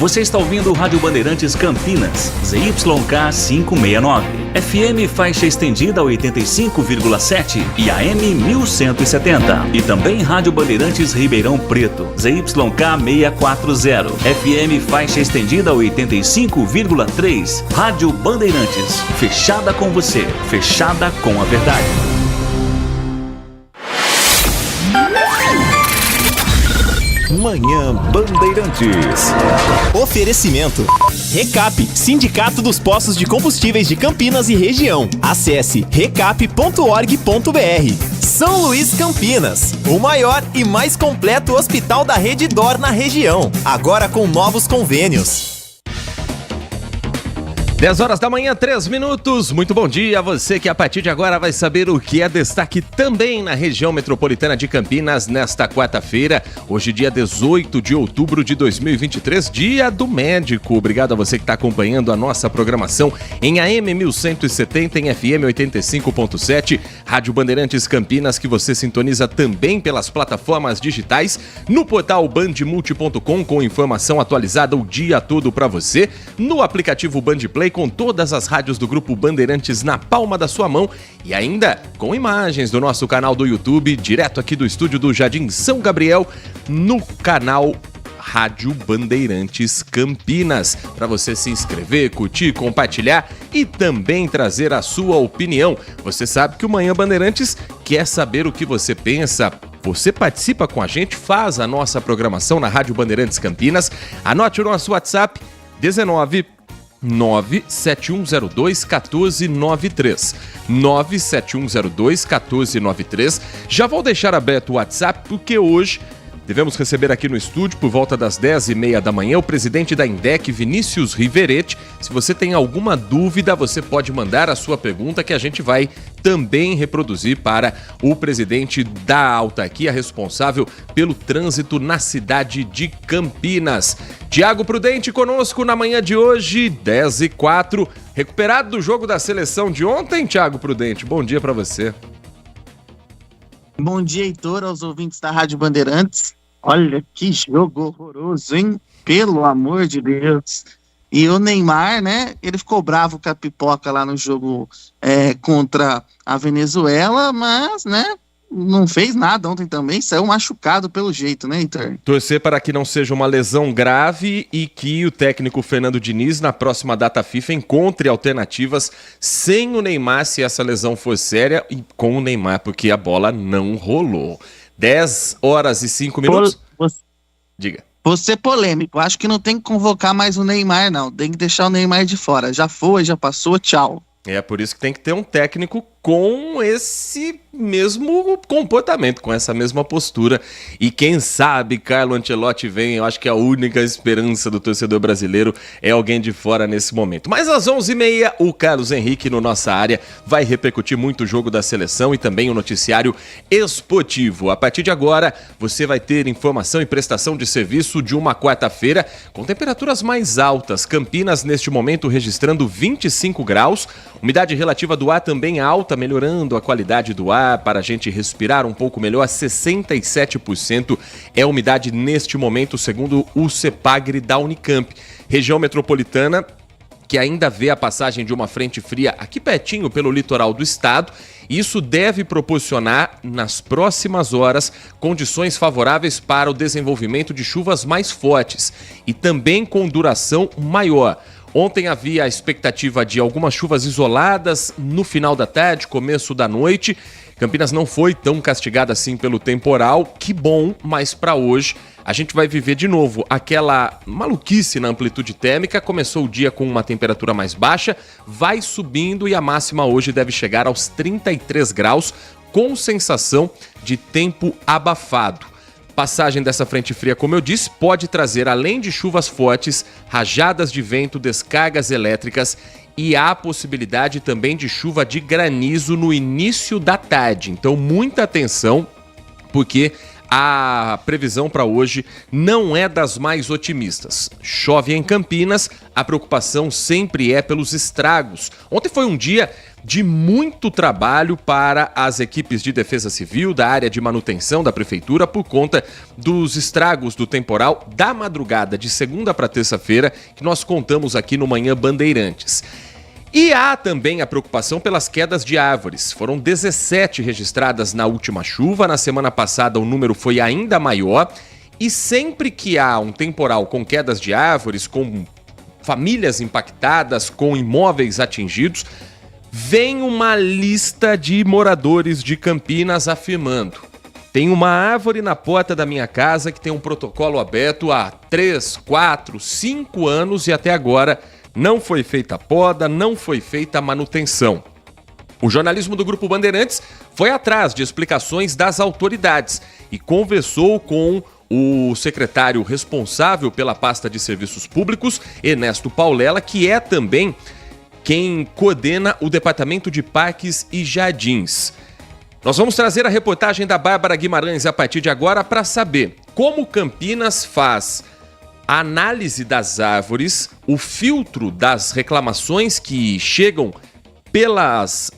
Você está ouvindo Rádio Bandeirantes Campinas, ZYK 569, FM faixa estendida 85,7 e AM 1170. E também Rádio Bandeirantes Ribeirão Preto, ZYK 640, FM faixa estendida 85,3. Rádio Bandeirantes, fechada com você, fechada com a verdade. Manhã Bandeirantes. Oferecimento. Recap, Sindicato dos Postos de Combustíveis de Campinas e Região. Acesse recap.org.br. São Luís Campinas, o maior e mais completo hospital da Rede DOR na região. Agora com novos convênios. 10 horas da manhã, 3 minutos. Muito bom dia a você que a partir de agora vai saber o que é destaque também na região metropolitana de Campinas nesta quarta-feira. Hoje, dia 18 de outubro de 2023, dia do médico. Obrigado a você que está acompanhando a nossa programação em AM 1170, em FM 85.7, Rádio Bandeirantes Campinas, que você sintoniza também pelas plataformas digitais, no portal bandmulti.com com informação atualizada o dia todo para você, no aplicativo Bandplay com todas as rádios do Grupo Bandeirantes na palma da sua mão e ainda com imagens do nosso canal do YouTube, direto aqui do estúdio do Jardim São Gabriel, no canal Rádio Bandeirantes Campinas, para você se inscrever, curtir, compartilhar e também trazer a sua opinião. Você sabe que o Manhã Bandeirantes quer saber o que você pensa. Você participa com a gente, faz a nossa programação na Rádio Bandeirantes Campinas. Anote o nosso WhatsApp 97102-1493. 97102-1493. Já vou deixar aberto o WhatsApp porque hoje devemos receber aqui no estúdio, por volta das 10h30 da manhã, o presidente da INDEC, Vinícius Riveretti. Se você tem alguma dúvida, você pode mandar a sua pergunta que a gente vai também reproduzir para o presidente da autarquia responsável pelo trânsito na cidade de Campinas. Tiago Prudente conosco na manhã de hoje, 10h04. Recuperado do jogo da seleção de ontem, Tiago Prudente, bom dia para você. Bom dia, Heitor, aos ouvintes da Rádio Bandeirantes. Olha que jogo horroroso, hein? Pelo amor de Deus. E o Neymar, né? Ele ficou bravo com a pipoca lá no jogo contra a Venezuela, mas, né? Não fez nada ontem também, saiu machucado pelo jeito, né, Heitor? Torcer para que não seja uma lesão grave e que o técnico Fernando Diniz, na próxima data FIFA, encontre alternativas sem o Neymar, se essa lesão for séria, e com o Neymar, porque a bola não rolou. 10 horas e 5 minutos. Diga. Vou ser polêmico, acho que não tem que convocar mais o Neymar, não. Tem que deixar o Neymar de fora. Já foi, já passou, tchau. É por isso que tem que ter um técnico com esse mesmo comportamento, com essa mesma postura. E quem sabe Carlo Ancelotti vem, eu acho que a única esperança do torcedor brasileiro é alguém de fora nesse momento. Mas às 11h30, o Carlos Henrique, no Nossa Área, vai repercutir muito o jogo da seleção e também o noticiário esportivo. A partir de agora, você vai ter informação e prestação de serviço de uma quarta-feira com temperaturas mais altas. Campinas, neste momento, registrando 25 graus. Umidade relativa do ar também alta, melhorando a qualidade do ar para a gente respirar um pouco melhor. 67% é a umidade neste momento, segundo o CEPAGRE da Unicamp. Região metropolitana que ainda vê a passagem de uma frente fria aqui pertinho pelo litoral do estado. Isso deve proporcionar, nas próximas horas, condições favoráveis para o desenvolvimento de chuvas mais fortes e também com duração maior. Ontem havia a expectativa de algumas chuvas isoladas no final da tarde, começo da noite. Campinas não foi tão castigada assim pelo temporal, que bom, mas para hoje a gente vai viver de novo aquela maluquice na amplitude térmica. Começou o dia com uma temperatura mais baixa, vai subindo e a máxima hoje deve chegar aos 33 graus, com sensação de tempo abafado. Passagem dessa frente fria, como eu disse, pode trazer, além de chuvas fortes, rajadas de vento, descargas elétricas e há a possibilidade também de chuva de granizo no início da tarde. Então, muita atenção, porque a previsão para hoje não é das mais otimistas. Chove em Campinas, a preocupação sempre é pelos estragos. Ontem foi um dia de muito trabalho para as equipes de defesa civil, da área de manutenção da prefeitura, por conta dos estragos do temporal da madrugada de segunda para terça-feira, que nós contamos aqui no Manhã Bandeirantes. E há também a preocupação pelas quedas de árvores. Foram 17 registradas na última chuva, na semana passada o número foi ainda maior, e sempre que há um temporal com quedas de árvores, com famílias impactadas, com imóveis atingidos, vem uma lista de moradores de Campinas afirmando: tem uma árvore na porta da minha casa que tem um protocolo aberto há 3, 4, 5 anos e até agora não foi feita a poda, não foi feita a manutenção. O jornalismo do Grupo Bandeirantes foi atrás de explicações das autoridades e conversou com o secretário responsável pela pasta de serviços públicos, Ernesto Paulela, que é também quem coordena o Departamento de Parques e Jardins. Nós vamos trazer a reportagem da Bárbara Guimarães a partir de agora para saber como Campinas faz a análise das árvores, o filtro das reclamações que chegam pelas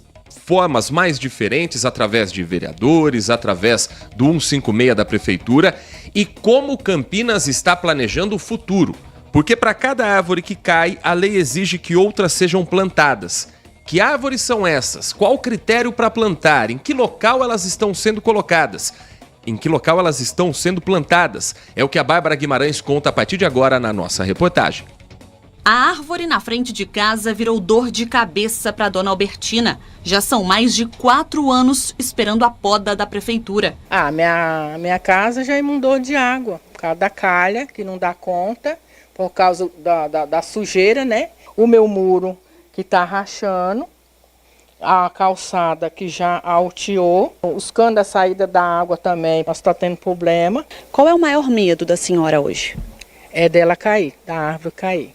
formas mais diferentes, através de vereadores, através do 156 da prefeitura, e como Campinas está planejando o futuro. Porque para cada árvore que cai, a lei exige que outras sejam plantadas. Que árvores são essas? Qual o critério para plantar? Em que local elas estão sendo colocadas? Em que local elas estão sendo plantadas? É o que a Bárbara Guimarães conta a partir de agora na nossa reportagem. A árvore na frente de casa virou dor de cabeça para a dona Albertina. Já são mais de 4 anos esperando a poda da prefeitura. Minha casa já inundou de água, por causa da calha, que não dá conta, por causa da sujeira, né? O meu muro que está rachando, a calçada que já alteou, os canos da saída da água também, nós está tendo problema. Qual é o maior medo da senhora hoje? É dela cair, da árvore cair.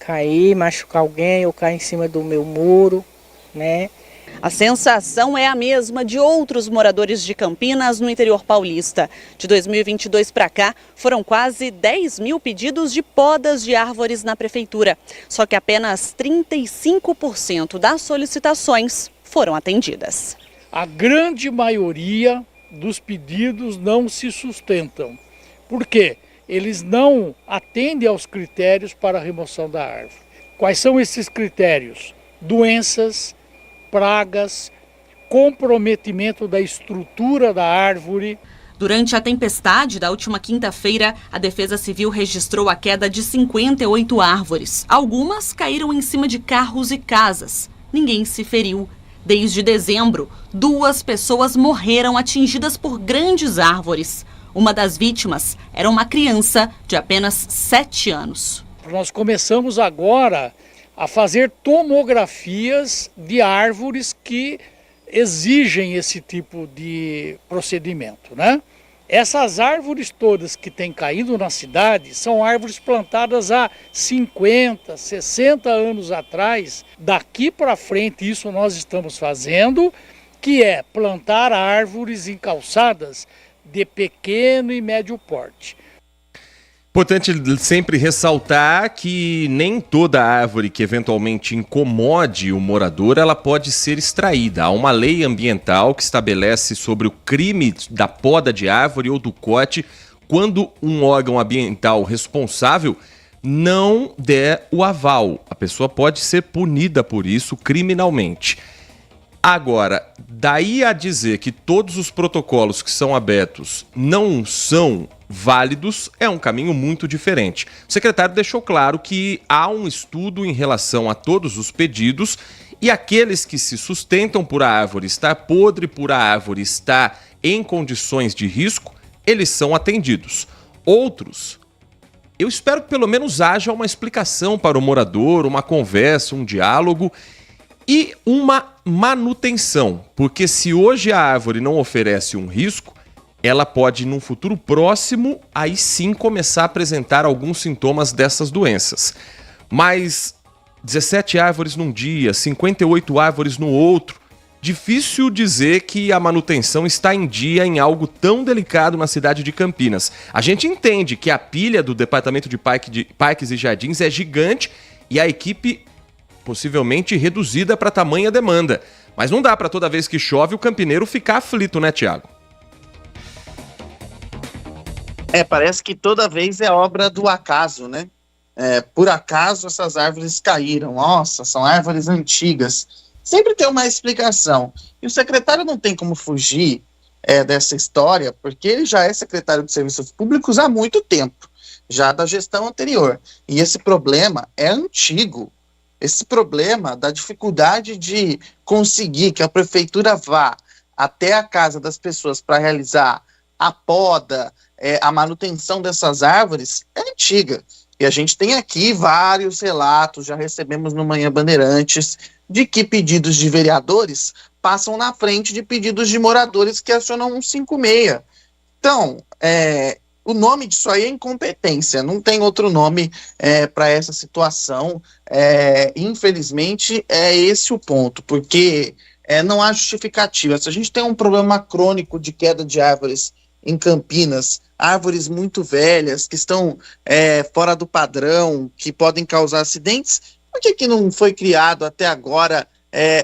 Cair, machucar alguém ou cair em cima do meu muro, né? A sensação é a mesma de outros moradores de Campinas no interior paulista. De 2022 para cá, foram quase 10 mil pedidos de podas de árvores na prefeitura. Só que apenas 35% das solicitações foram atendidas. A grande maioria dos pedidos não se sustentam. Por quê? Eles não atendem aos critérios para a remoção da árvore. Quais são esses critérios? Doenças, pragas, comprometimento da estrutura da árvore. Durante a tempestade da última quinta-feira, a Defesa Civil registrou a queda de 58 árvores. Algumas caíram em cima de carros e casas. Ninguém se feriu. Desde dezembro, 2 pessoas morreram atingidas por grandes árvores. Uma das vítimas era uma criança de apenas 7 anos. Nós começamos agora a fazer tomografias de árvores que exigem esse tipo de procedimento, né? Essas árvores todas que têm caído na cidade são árvores plantadas há 50, 60 anos atrás. Daqui para frente isso nós estamos fazendo, que é plantar árvores em calçadas de pequeno e médio porte. Importante sempre ressaltar que nem toda árvore que eventualmente incomode o morador, ela pode ser extraída. Há uma lei ambiental que estabelece sobre o crime da poda de árvore ou do corte quando um órgão ambiental responsável não der o aval. A pessoa pode ser punida por isso criminalmente. Agora, daí a dizer que todos os protocolos que são abertos não são válidos, é um caminho muito diferente. O secretário deixou claro que há um estudo em relação a todos os pedidos e aqueles que se sustentam por a árvore estar podre, por a árvore estar em condições de risco, eles são atendidos. Outros, eu espero que pelo menos haja uma explicação para o morador, uma conversa, um diálogo e uma manutenção, porque se hoje a árvore não oferece um risco, ela pode, num futuro próximo, aí sim começar a apresentar alguns sintomas dessas doenças. Mas 17 árvores num dia, 58 árvores no outro, difícil dizer que a manutenção está em dia em algo tão delicado na cidade de Campinas. A gente entende que a pilha do Departamento de Parques e Jardins é gigante e a equipe possivelmente reduzida para tamanha demanda. Mas não dá para toda vez que chove o campineiro ficar aflito, né, Tiago? Parece que toda vez é obra do acaso, né? Por acaso essas árvores caíram. Nossa, são árvores antigas. Sempre tem uma explicação. E o secretário não tem como fugir dessa história, porque ele já é secretário de Serviços Públicos há muito tempo, já da gestão anterior. E esse problema é antigo. Esse problema da dificuldade de conseguir que a prefeitura vá até a casa das pessoas para realizar a poda, a manutenção dessas árvores, é antiga. E a gente tem aqui vários relatos, já recebemos no Manhã Bandeirantes, de que pedidos de vereadores passam na frente de pedidos de moradores que acionam 156. Então, o nome disso aí é incompetência, não tem outro nome para essa situação. Infelizmente, é esse o ponto, porque não há justificativa. Se a gente tem um problema crônico de queda de árvores em Campinas, árvores muito velhas, que estão fora do padrão, que podem causar acidentes, por que não foi criado até agora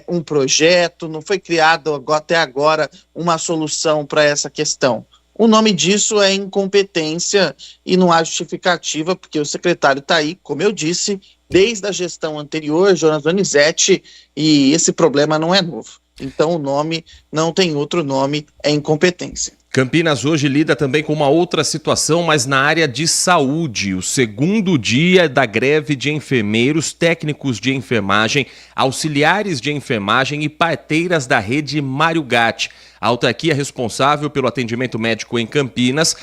um projeto, não foi criado até agora uma solução para essa questão? O nome disso é incompetência e não há justificativa, porque o secretário está aí, como eu disse, desde a gestão anterior, Jonas Donizete, e esse problema não é novo. Então o nome não tem outro nome, é incompetência. Campinas hoje lida também com uma outra situação, mas na área de saúde. O segundo dia da greve de enfermeiros, técnicos de enfermagem, auxiliares de enfermagem e parteiras da rede Mário Gatti. A autarquia responsável pelo atendimento médico em Campinas.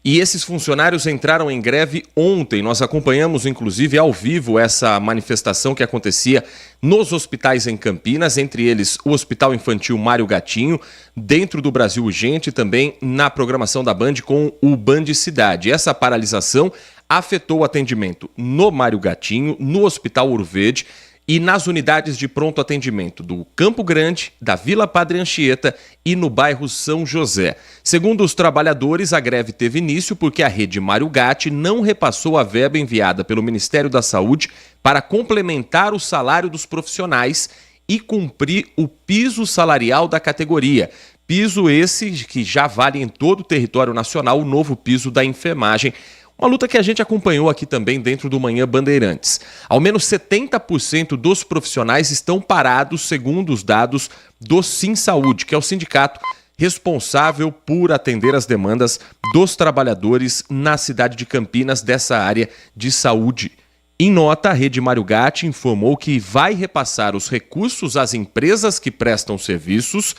E esses funcionários entraram em greve ontem. Nós acompanhamos, inclusive, ao vivo essa manifestação que acontecia nos hospitais em Campinas, entre eles o Hospital Infantil Mário Gatinho, dentro do Brasil Urgente, também na programação da Band com o Band Cidade. Essa paralisação afetou o atendimento no Mário Gatinho, no Hospital Ouro Verde e nas unidades de pronto atendimento do Campo Grande, da Vila Padre Anchieta e no bairro São José. Segundo os trabalhadores, a greve teve início porque a rede Mário Gatti não repassou a verba enviada pelo Ministério da Saúde para complementar o salário dos profissionais e cumprir o piso salarial da categoria. Piso esse que já vale em todo o território nacional, o novo piso da enfermagem. Uma luta que a gente acompanhou aqui também dentro do Manhã Bandeirantes. Ao menos 70% dos profissionais estão parados, segundo os dados do SimSaúde, que é o sindicato responsável por atender as demandas dos trabalhadores na cidade de Campinas dessa área de saúde. Em nota, a rede Mário Gatti informou que vai repassar os recursos às empresas que prestam serviços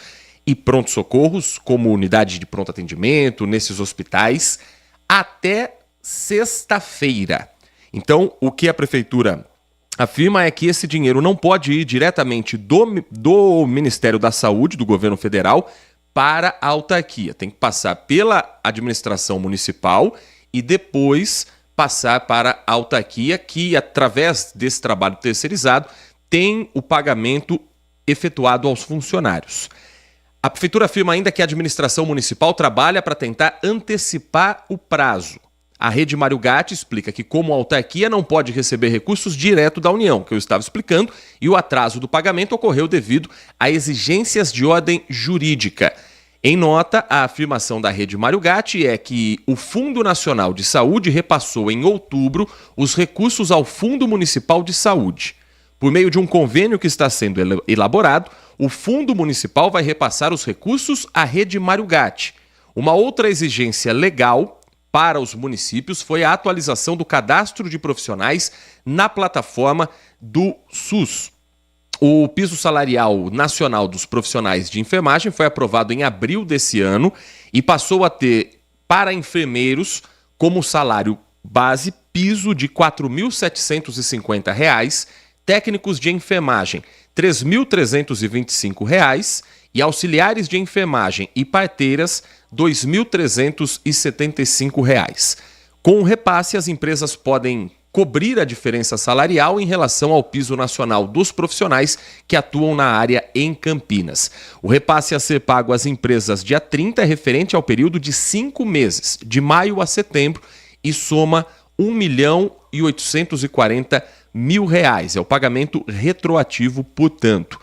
e pronto-socorros, como unidade de pronto atendimento, nesses hospitais, até sexta-feira. Então, o que a prefeitura afirma é que esse dinheiro não pode ir diretamente do Ministério da Saúde, do governo federal, para a autarquia. Tem que passar pela administração municipal e depois passar para a autarquia, que, através desse trabalho terceirizado, tem o pagamento efetuado aos funcionários. A prefeitura afirma ainda que a administração municipal trabalha para tentar antecipar o prazo. A rede Mário Gatti explica que, como autarquia, não pode receber recursos direto da União, que eu estava explicando, e o atraso do pagamento ocorreu devido a exigências de ordem jurídica. Em nota, a afirmação da rede Mário Gatti é que o Fundo Nacional de Saúde repassou em outubro os recursos ao Fundo Municipal de Saúde. Por meio de um convênio que está sendo elaborado, o Fundo Municipal vai repassar os recursos à rede Mário Gatti. Uma outra exigência legal para os municípios foi a atualização do cadastro de profissionais na plataforma do SUS. O piso salarial nacional dos profissionais de enfermagem foi aprovado em abril desse ano e passou a ter, para enfermeiros, como salário base, piso de R$ 4.750, técnicos de enfermagem R$ 3.325 e auxiliares de enfermagem e parteiras R$ 2.375. Com o repasse, as empresas podem cobrir a diferença salarial em relação ao piso nacional dos profissionais que atuam na área em Campinas. O repasse a ser pago às empresas dia 30 é referente ao período de 5 meses, de maio a setembro, e soma R$ 1.840.000. R$1.000. É o pagamento retroativo, portanto.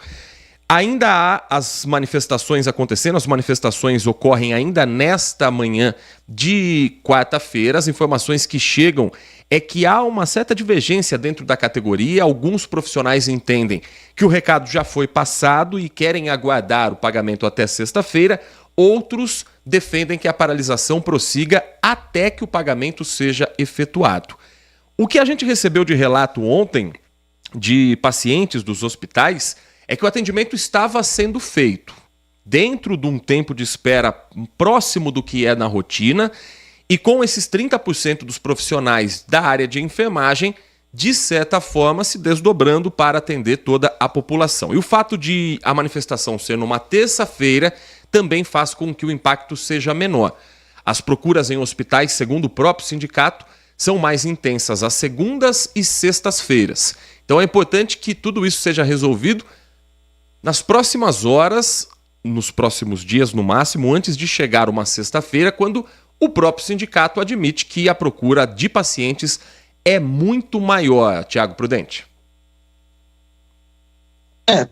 Ainda há as manifestações acontecendo, as manifestações ocorrem ainda nesta manhã de quarta-feira. As informações que chegam é que há uma certa divergência dentro da categoria. Alguns profissionais entendem que o recado já foi passado e querem aguardar o pagamento até sexta-feira. Outros defendem que a paralisação prossiga até que o pagamento seja efetuado. O que a gente recebeu de relato ontem de pacientes dos hospitais é que o atendimento estava sendo feito dentro de um tempo de espera próximo do que é na rotina e com esses 30% dos profissionais da área de enfermagem, de certa forma, se desdobrando para atender toda a população. E o fato de a manifestação ser numa terça-feira também faz com que o impacto seja menor. As procuras em hospitais, segundo o próprio sindicato, são mais intensas às segundas e sextas-feiras. Então é importante que tudo isso seja resolvido nas próximas horas, nos próximos dias no máximo, antes de chegar uma sexta-feira, quando o próprio sindicato admite que a procura de pacientes é muito maior. Tiago Prudente.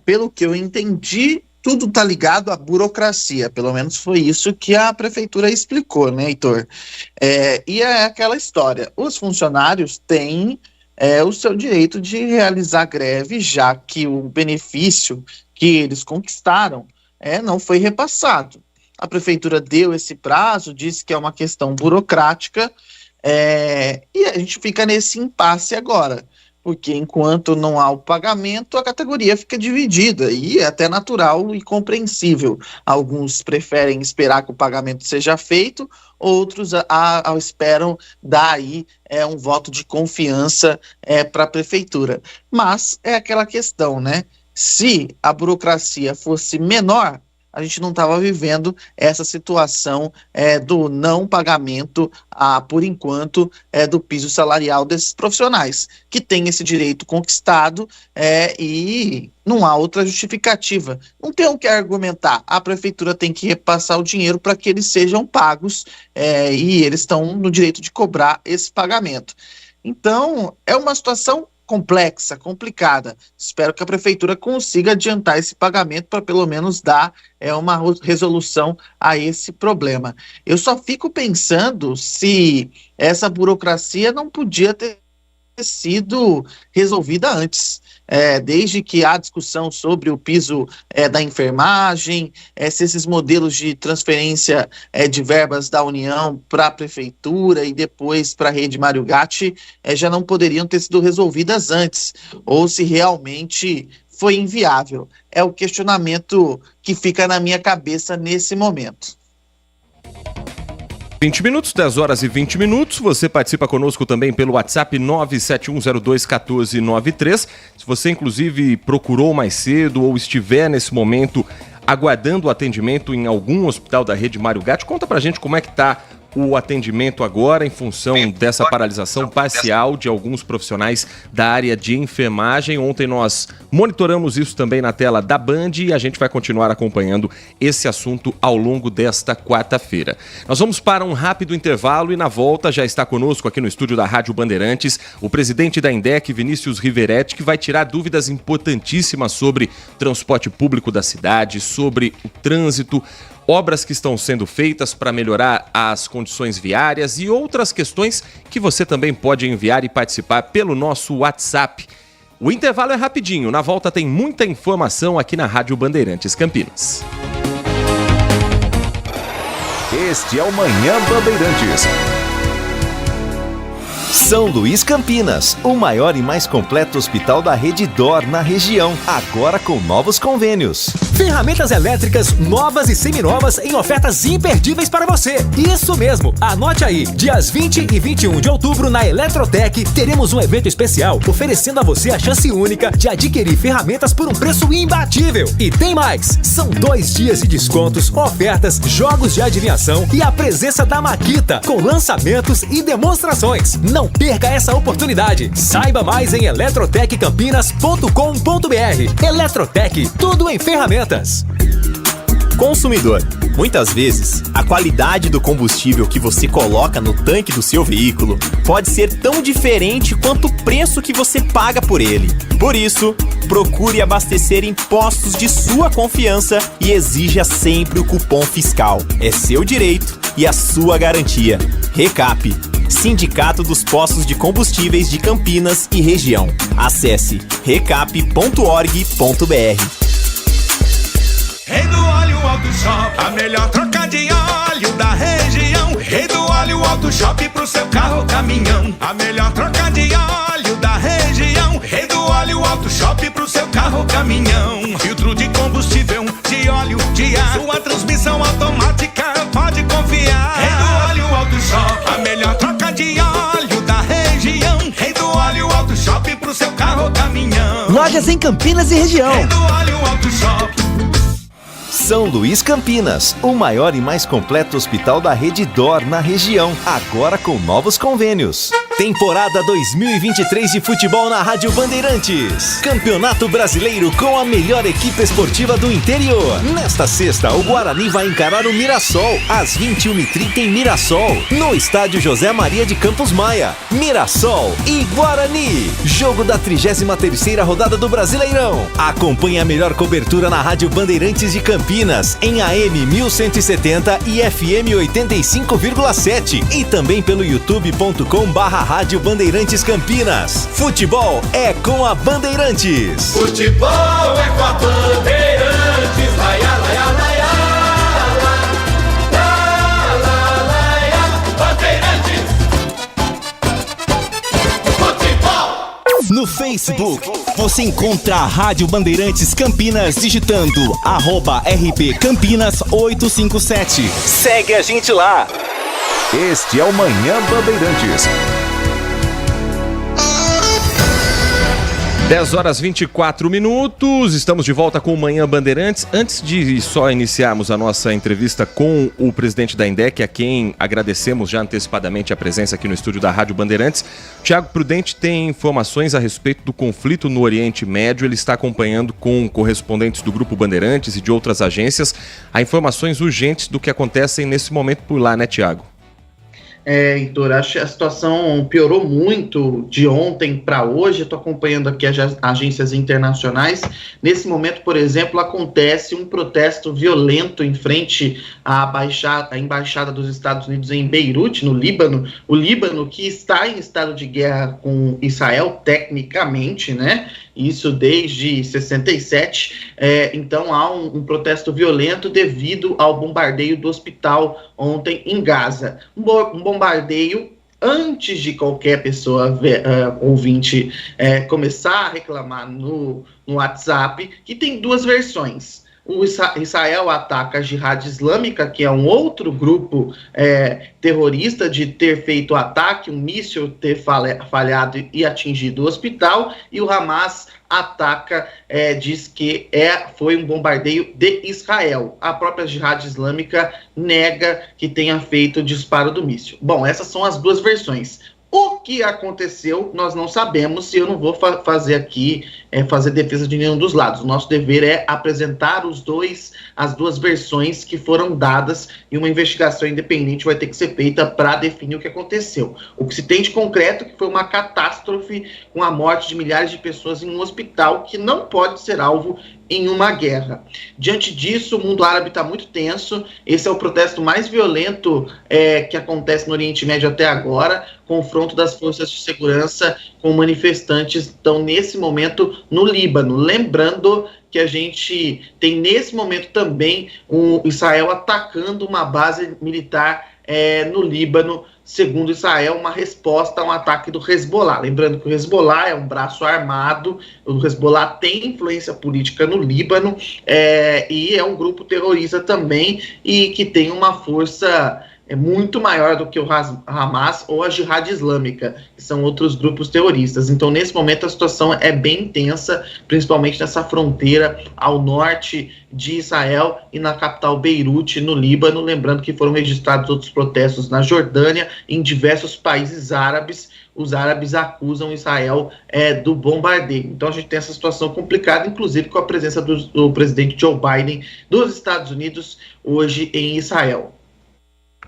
Pelo que eu entendi, tudo está ligado à burocracia, pelo menos foi isso que a prefeitura explicou, né, Heitor? E é aquela história, os funcionários têm o seu direito de realizar greve, já que o benefício que eles conquistaram não foi repassado. A prefeitura deu esse prazo, disse que é uma questão burocrática, e a gente fica nesse impasse agora, porque enquanto não há o pagamento, a categoria fica dividida, e é até natural e compreensível. Alguns preferem esperar que o pagamento seja feito, outros esperam dar aí um voto de confiança para a prefeitura. Mas é aquela questão, né? Se a burocracia fosse menor, a gente não estava vivendo essa situação do não pagamento, por enquanto, do piso salarial desses profissionais, que têm esse direito conquistado e não há outra justificativa. Não tem o que argumentar. A prefeitura tem que repassar o dinheiro para que eles sejam pagos e eles estão no direito de cobrar esse pagamento. Então, é uma situação complexa, complicada. Espero que a prefeitura consiga adiantar esse pagamento para pelo menos dar uma resolução a esse problema. Eu só fico pensando se essa burocracia não podia ter sido resolvida antes. Desde que há discussão sobre o piso da enfermagem, se esses modelos de transferência de verbas da União para a Prefeitura e depois para a Rede Mário Gatti já não poderiam ter sido resolvidas antes, ou se realmente foi inviável. É o questionamento que fica na minha cabeça nesse momento. 20 minutos, 10 horas e 20 minutos. Você participa conosco também pelo WhatsApp 971021493. Se você, inclusive, procurou mais cedo ou estiver nesse momento aguardando o atendimento em algum hospital da Rede Mário Gatti, conta pra gente como é que tá o atendimento agora em função dessa paralisação parcial de alguns profissionais da área de enfermagem. Ontem nós monitoramos isso também na tela da Band e a gente vai continuar acompanhando esse assunto ao longo desta quarta-feira. Nós vamos para um rápido intervalo e na volta já está conosco aqui no estúdio da Rádio Bandeirantes o presidente da INDEC, Vinícius Riveretti, que vai tirar dúvidas importantíssimas sobre transporte público da cidade, sobre o trânsito, obras que estão sendo feitas para melhorar as condições viárias e outras questões que você também pode enviar e participar pelo nosso WhatsApp. O intervalo é rapidinho, na volta tem muita informação aqui na Rádio Bandeirantes Campinas. Este é o Manhã Bandeirantes. São Luís Campinas, o maior e mais completo hospital da Rede DOR na região, agora com novos convênios. Ferramentas elétricas novas e seminovas em ofertas imperdíveis para você. Isso mesmo, anote aí, dias 20 e 21 de outubro na Eletrotec, teremos um evento especial oferecendo a você a chance única de adquirir ferramentas por um preço imbatível. E tem mais, são 2 dias de descontos, ofertas, jogos de adivinhação e a presença da Makita, com lançamentos e demonstrações. Não perca essa oportunidade. Saiba mais em eletroteccampinas.com.br. Eletrotec, tudo em ferramentas. consumidor. Muitas vezes, a qualidade do combustível que você coloca no tanque do seu veículo pode ser tão diferente quanto o preço que você paga por ele. Por isso, procure abastecer em postos de sua confiança e exija sempre o cupom fiscal. É seu direito e a sua garantia. Recap, Sindicato dos Postos de Combustíveis de Campinas e Região. Acesse recap.org.br. Rei do Óleo Auto Shop, a melhor troca de óleo da região. Rei do Óleo Auto Shop pro seu carro ou caminhão. A melhor troca de óleo da região. Rei do Óleo Auto Shop pro seu carro ou caminhão. Filtro de combustível, de óleo, de ar. Sua transmissão automática, pode confiar. Rei do Óleo Auto Shop, a melhor troca de óleo da região. Rei do Óleo Auto Shop pro seu carro ou caminhão. Lojas em Campinas e região. Rei do Óleo Auto Shop. São Luís Campinas, o maior e mais completo hospital da Rede D'Or na região, agora com novos convênios. Temporada 2023 de futebol na Rádio Bandeirantes. Campeonato Brasileiro com a melhor equipe esportiva do interior. Nesta sexta, o Guarani vai encarar o Mirassol, às 21h30 em Mirassol, no estádio José Maria de Campos Maia. Mirassol e Guarani. Jogo da 33ª rodada do Brasileirão. Acompanhe a melhor cobertura na Rádio Bandeirantes de Campinas, em AM 1170 e FM 85,7. E também pelo youtube.com/Rádio Bandeirantes Campinas. Futebol é com a Bandeirantes. Futebol é com a Bandeirantes. Laia, laia, laia, laia, laia, Bandeirantes. Futebol. No Facebook, você encontra a Rádio Bandeirantes Campinas digitando @RP Campinas 857. Segue a gente lá. Este é o Manhã Bandeirantes. 10h24, estamos de volta com o Manhã Bandeirantes. Antes de só iniciarmos a nossa entrevista com o presidente da INDEC, a quem agradecemos já antecipadamente a presença aqui no estúdio da Rádio Bandeirantes, Tiago Prudente tem informações a respeito do conflito no Oriente Médio. Ele está acompanhando com correspondentes do Grupo Bandeirantes e de outras agências a informações urgentes do que acontecem nesse momento por lá, né, Tiago? Heitor, acho que a situação piorou muito de ontem para hoje. Estou acompanhando aqui as agências internacionais. Nesse momento, por exemplo, acontece um protesto violento em frente à Embaixada dos Estados Unidos em Beirute, no Líbano. O Líbano, que está em estado de guerra com Israel, tecnicamente, né? Isso desde 67. Então há um protesto violento devido ao bombardeio do hospital ontem em Gaza. Um bombardeio antes de qualquer pessoa ouvinte começar a reclamar no WhatsApp, que tem duas versões. O Israel ataca a Jihad Islâmica, que é um outro grupo terrorista, de ter feito o ataque, um míssil ter falhado e atingido o hospital, e o Hamas ataca, diz que foi um bombardeio de Israel. A própria Jihad Islâmica nega que tenha feito o disparo do míssil. Bom, essas são as duas versões. O que aconteceu, nós não sabemos, e eu não vou fazer aqui, fazer defesa de nenhum dos lados. O nosso dever é apresentar as duas versões que foram dadas, e uma investigação independente vai ter que ser feita para definir o que aconteceu. O que se tem de concreto é que foi uma catástrofe com a morte de milhares de pessoas em um hospital que não pode ser alvo em uma guerra. Diante disso, o mundo árabe está muito tenso. Esse é o protesto mais violento que acontece no Oriente Médio até agora. Confronto das forças de segurança com manifestantes estão nesse momento no Líbano. Lembrando que a gente tem nesse momento também o Israel atacando uma base militar no Líbano, segundo Israel, uma resposta a um ataque do Hezbollah. Lembrando que o Hezbollah é um braço armado, o Hezbollah tem influência política no Líbano, e é um grupo terrorista também, e que tem uma força é muito maior do que o Hamas ou a Jihad Islâmica, que são outros grupos terroristas. Então, nesse momento, a situação é bem intensa, principalmente nessa fronteira ao norte de Israel e na capital Beirute, no Líbano. Lembrando que foram registrados outros protestos na Jordânia e em diversos países árabes. Os árabes acusam Israel do bombardeio. Então, a gente tem essa situação complicada, inclusive com a presença do presidente Joe Biden dos Estados Unidos hoje em Israel.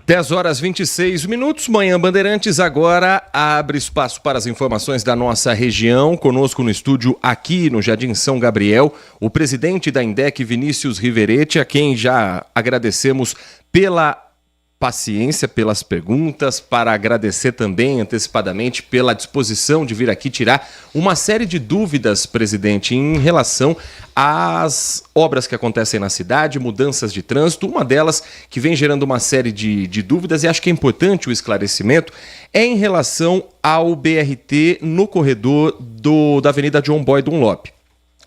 10h26, Manhã Bandeirantes agora abre espaço para as informações da nossa região. Conosco no estúdio aqui no Jardim São Gabriel, o presidente da INDEC, Vinícius Riveretti, a quem já agradecemos pela paciência, pelas perguntas, para agradecer também antecipadamente pela disposição de vir aqui tirar uma série de dúvidas, presidente, em relação às obras que acontecem na cidade, mudanças de trânsito. Uma delas que vem gerando uma série de dúvidas, e acho que é importante o esclarecimento, é em relação ao BRT no corredor da Avenida John Boy Dunlop.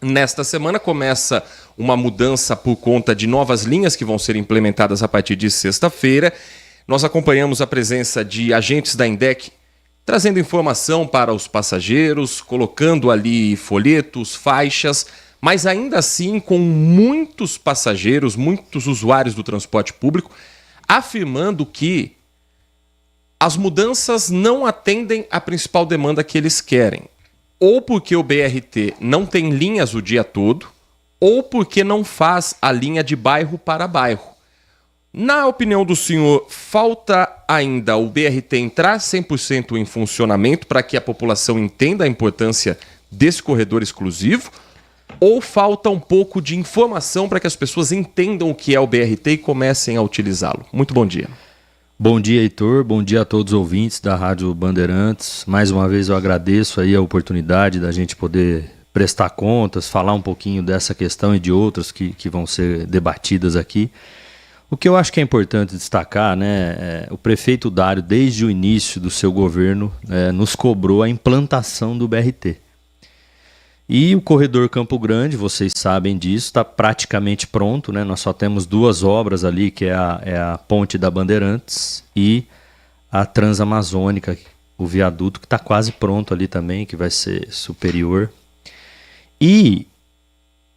Nesta semana começa uma mudança por conta de novas linhas que vão ser implementadas a partir de sexta-feira. Nós acompanhamos a presença de agentes da INDEC trazendo informação para os passageiros, colocando ali folhetos, faixas, mas ainda assim com muitos passageiros, muitos usuários do transporte público, afirmando que as mudanças não atendem à principal demanda que eles querem. Ou porque o BRT não tem linhas o dia todo, ou porque não faz a linha de bairro para bairro. Na opinião do senhor, falta ainda o BRT entrar 100% em funcionamento para que a população entenda a importância desse corredor exclusivo? Ou falta um pouco de informação para que as pessoas entendam o que é o BRT e comecem a utilizá-lo? Muito bom dia. Bom dia, Heitor. Bom dia a todos os ouvintes da Rádio Bandeirantes. Mais uma vez eu agradeço aí a oportunidade da gente poder prestar contas, falar um pouquinho dessa questão e de outras que vão ser debatidas aqui. O que eu acho que é importante destacar, né, o prefeito Dário, desde o início do seu governo, nos cobrou a implantação do BRT. E o corredor Campo Grande, vocês sabem disso, está praticamente pronto, né? Nós só temos duas obras ali, que é a Ponte da Bandeirantes e a Transamazônica, o viaduto que está quase pronto ali também, que vai ser superior. E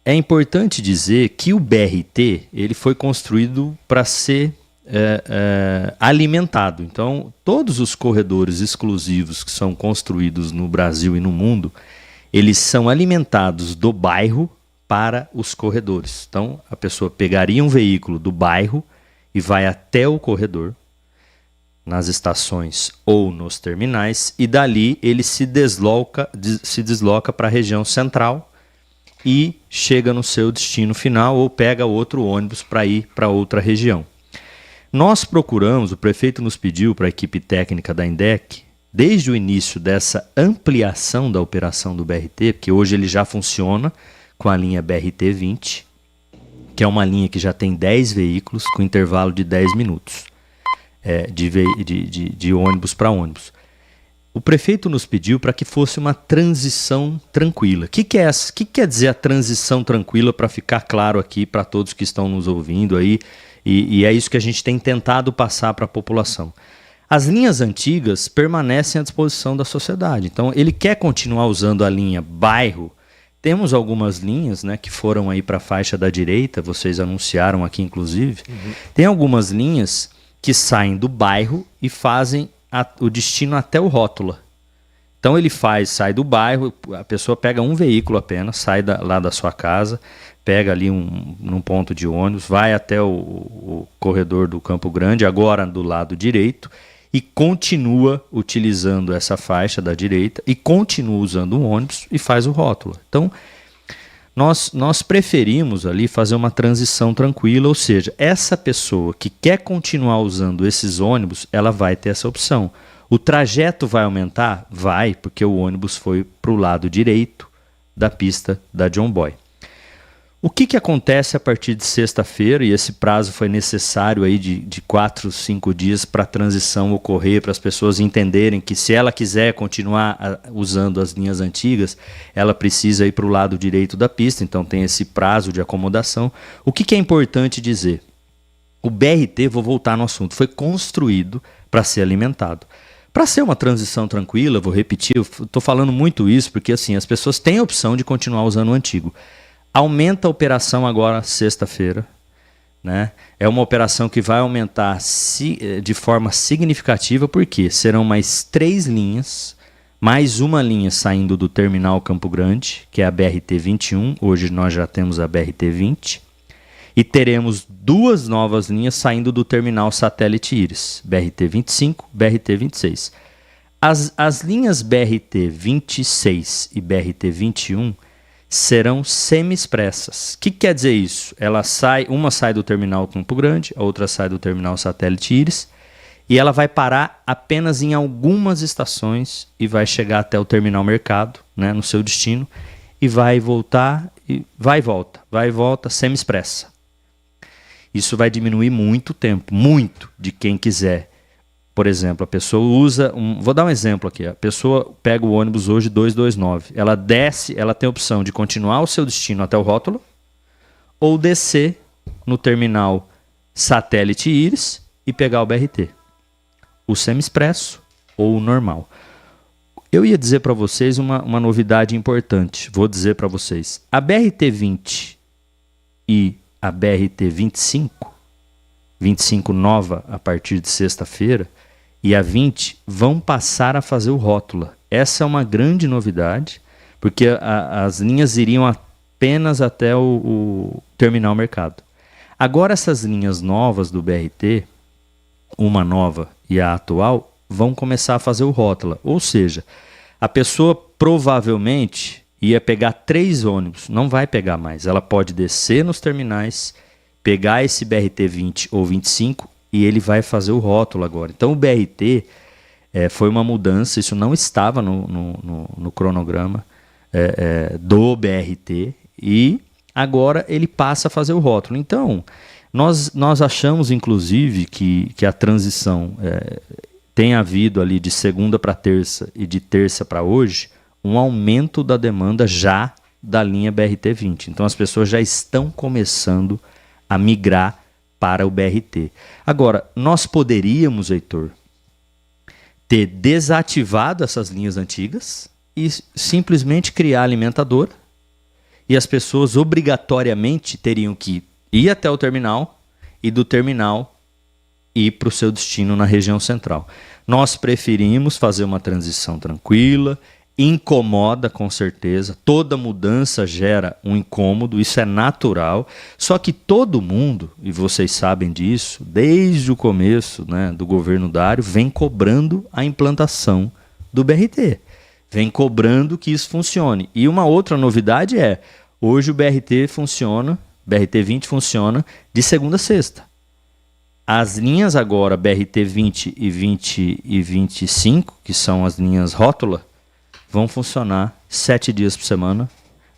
é importante dizer que o BRT ele foi construído para ser alimentado. Então, todos os corredores exclusivos que são construídos no Brasil e no mundo, eles são alimentados do bairro para os corredores. Então, a pessoa pegaria um veículo do bairro e vai até o corredor, nas estações ou nos terminais, e dali ele se desloca para a região central e chega no seu destino final ou pega outro ônibus para ir para outra região. Nós procuramos, o prefeito nos pediu para a equipe técnica da INDEC, desde o início dessa ampliação da operação do BRT, porque hoje ele já funciona com a linha BRT 20, que é uma linha que já tem 10 veículos com intervalo de 10 minutos de ônibus para ônibus. O prefeito nos pediu para que fosse uma transição tranquila. O que quer dizer a transição tranquila, para ficar claro aqui para todos que estão nos ouvindo aí, e é isso que a gente tem tentado passar para a população. As linhas antigas permanecem à disposição da sociedade. Então, ele quer continuar usando a linha bairro. Temos algumas linhas, né, que foram aí para a faixa da direita, vocês anunciaram aqui, inclusive. Uhum. Tem algumas linhas que saem do bairro e fazem o destino até o Rótula. Então, ele sai do bairro, a pessoa pega um veículo apenas, sai lá da sua casa, pega ali num ponto de ônibus, vai até o corredor do Campo Grande, agora do lado direito, e continua utilizando essa faixa da direita e continua usando um ônibus e faz o rótulo. Então, nós preferimos ali fazer uma transição tranquila, ou seja, essa pessoa que quer continuar usando esses ônibus, ela vai ter essa opção. O trajeto vai aumentar? Vai, porque o ônibus foi para o lado direito da pista da John Boy. O que acontece a partir de sexta-feira, e esse prazo foi necessário aí de 4, 5 dias para a transição ocorrer, para as pessoas entenderem que se ela quiser continuar usando as linhas antigas, ela precisa ir para o lado direito da pista, então tem esse prazo de acomodação. O que é importante dizer? O BRT, vou voltar no assunto, foi construído para ser alimentado. Para ser uma transição tranquila, vou repetir, eu estou falando muito isso porque assim, as pessoas têm a opção de continuar usando o antigo. Aumenta a operação agora sexta-feira, né? É uma operação que vai aumentar de forma significativa, porque serão mais 3 linhas, mais uma linha saindo do terminal Campo Grande, que é a BRT 21, hoje nós já temos a BRT 20, e teremos 2 novas linhas saindo do terminal Satélite Íris, BRT 25, BRT 26. As linhas BRT 26 e BRT 21 serão semi-expressas. O que quer dizer isso? Uma sai do terminal Campo Grande, a outra sai do terminal Satélite Íris, e ela vai parar apenas em algumas estações e vai chegar até o terminal Mercado, né, no seu destino, e vai voltar, e vai e volta, semi-expressa. Isso vai diminuir muito o tempo, muito, de quem quiser. Por exemplo, a pessoa usa... vou dar um exemplo aqui. A pessoa pega o ônibus hoje 229. Ela desce, ela tem a opção de continuar o seu destino até o rótulo ou descer no terminal Satélite Íris e pegar o BRT. O semi-expresso ou o normal. Eu ia dizer para vocês uma novidade importante. Vou dizer para vocês. A BRT 20 e a BRT 25 nova a partir de sexta-feira, e a 20 vão passar a fazer o rótula. Essa é uma grande novidade, porque as linhas iriam apenas até o terminal Mercado. Agora essas linhas novas do BRT, uma nova e a atual, vão começar a fazer o rótula. Ou seja, a pessoa provavelmente ia pegar 3 ônibus, não vai pegar mais. Ela pode descer nos terminais, pegar esse BRT 20 ou 25 e ele vai fazer o rótulo agora. Então o BRT foi uma mudança, isso não estava no cronograma do BRT e agora ele passa a fazer o rótulo. Então nós achamos inclusive que a transição tem havido ali de segunda para terça e de terça para hoje um aumento da demanda já da linha BRT 20. Então as pessoas já estão começando a migrar para o BRT. Agora, nós poderíamos, Heitor, ter desativado essas linhas antigas e simplesmente criar a alimentadora e as pessoas obrigatoriamente teriam que ir até o terminal e do terminal ir para o seu destino na região central. Nós preferimos fazer uma transição tranquila, incomoda com certeza, toda mudança gera um incômodo, isso é natural, só que todo mundo, e vocês sabem disso, desde o começo, né, do governo Dário, vem cobrando a implantação do BRT, vem cobrando que isso funcione. E uma outra novidade hoje o BRT funciona, BRT 20 funciona de segunda a sexta. As linhas agora, BRT 20 e 25, que são as linhas rótula, vão funcionar 7 dias por semana,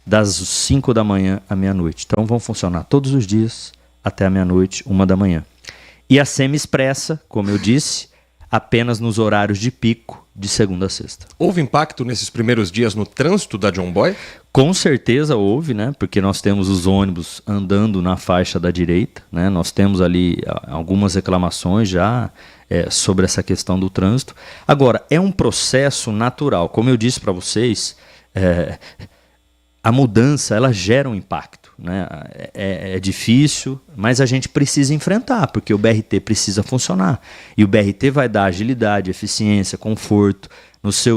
das 5 da manhã à meia-noite. Então vão funcionar todos os dias até a meia-noite, 1 da manhã. E a semi-expressa, como eu disse, apenas nos horários de pico, de segunda a sexta. Houve impacto nesses primeiros dias no trânsito da John Boy? Com certeza houve, né? Porque nós temos os ônibus andando na faixa da direita, né? Nós temos ali algumas reclamações já sobre essa questão do trânsito. Agora, é um processo natural. Como eu disse para vocês, a mudança ela gera um impacto, né? É difícil, mas a gente precisa enfrentar, porque o BRT precisa funcionar. E o BRT vai dar agilidade, eficiência, conforto,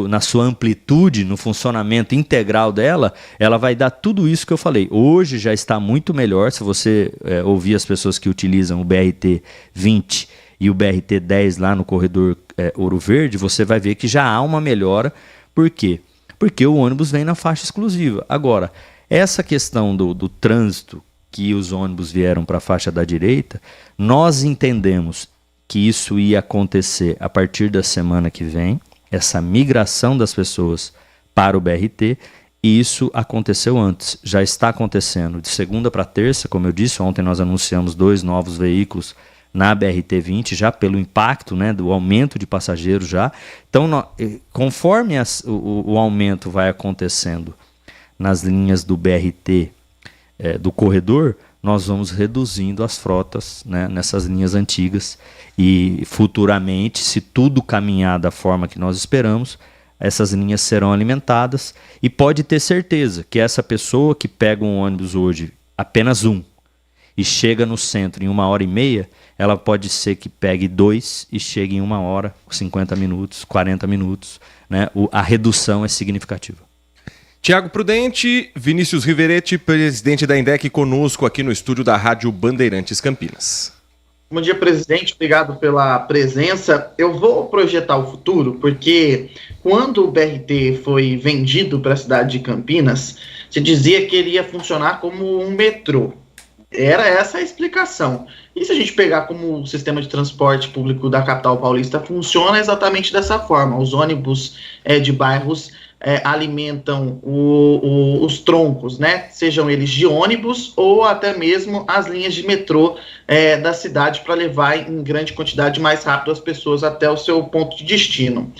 na sua amplitude, no funcionamento integral dela, ela vai dar tudo isso que eu falei. Hoje já está muito melhor, se você ouvir as pessoas que utilizam o BRT 20 e o BRT 10 lá no corredor Ouro Verde, você vai ver que já há uma melhora. Por quê? Porque o ônibus vem na faixa exclusiva. Agora, essa questão do trânsito, que os ônibus vieram para a faixa da direita, nós entendemos que isso ia acontecer a partir da semana que vem, essa migração das pessoas para o BRT, e isso aconteceu antes, já está acontecendo de segunda para terça, como eu disse, ontem nós anunciamos 2 novos veículos na BRT 20, já pelo impacto, né, do aumento de passageiros já. Então, conforme o aumento vai acontecendo nas linhas do BRT, do corredor, nós vamos reduzindo as frotas, né, nessas linhas antigas e futuramente, se tudo caminhar da forma que nós esperamos, essas linhas serão alimentadas e pode ter certeza que essa pessoa que pega um ônibus hoje, apenas um, e chega no centro em 1h30, ela pode ser que pegue 2 e chegue em 1 hora, 50 minutos, 40 minutos, né? A redução é significativa. Tiago Prudente, Vinícius Riveretti, presidente da INDEC, conosco aqui no estúdio da Rádio Bandeirantes Campinas. Bom dia, presidente. Obrigado pela presença. Eu vou projetar o futuro, porque quando o BRT foi vendido para a cidade de Campinas, se dizia que ele ia funcionar como um metrô. Era essa a explicação. E se a gente pegar como o sistema de transporte público da capital paulista funciona exatamente dessa forma. Os ônibus de bairros alimentam os troncos, né? Sejam eles de ônibus ou até mesmo as linhas de metrô da cidade para levar em grande quantidade mais rápido as pessoas até o seu ponto de destino.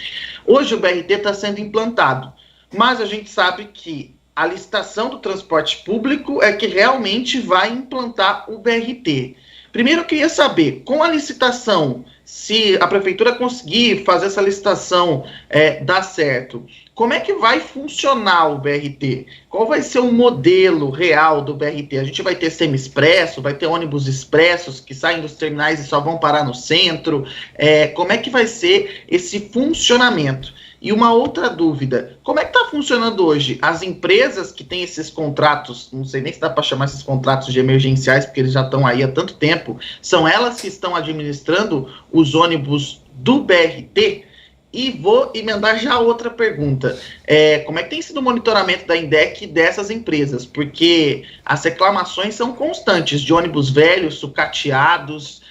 Hoje o BRT está sendo implantado, mas a gente sabe que a licitação do transporte público é que realmente vai implantar o BRT. Primeiro eu queria saber, com a licitação, se a prefeitura conseguir fazer essa licitação dar certo, como é que vai funcionar o BRT? Qual vai ser o modelo real do BRT? A gente vai ter semi-expresso, vai ter ônibus expressos que saem dos terminais e só vão parar no centro? Como é que vai ser esse funcionamento? E uma outra dúvida, como é que está funcionando hoje? As empresas que têm esses contratos, não sei nem se dá para chamar esses contratos de emergenciais, porque eles já estão aí há tanto tempo, são elas que estão administrando os ônibus do BRT? E vou emendar já outra pergunta. Como é que tem sido o monitoramento da INDEC dessas empresas? Porque as reclamações são constantes de ônibus velhos, sucateados.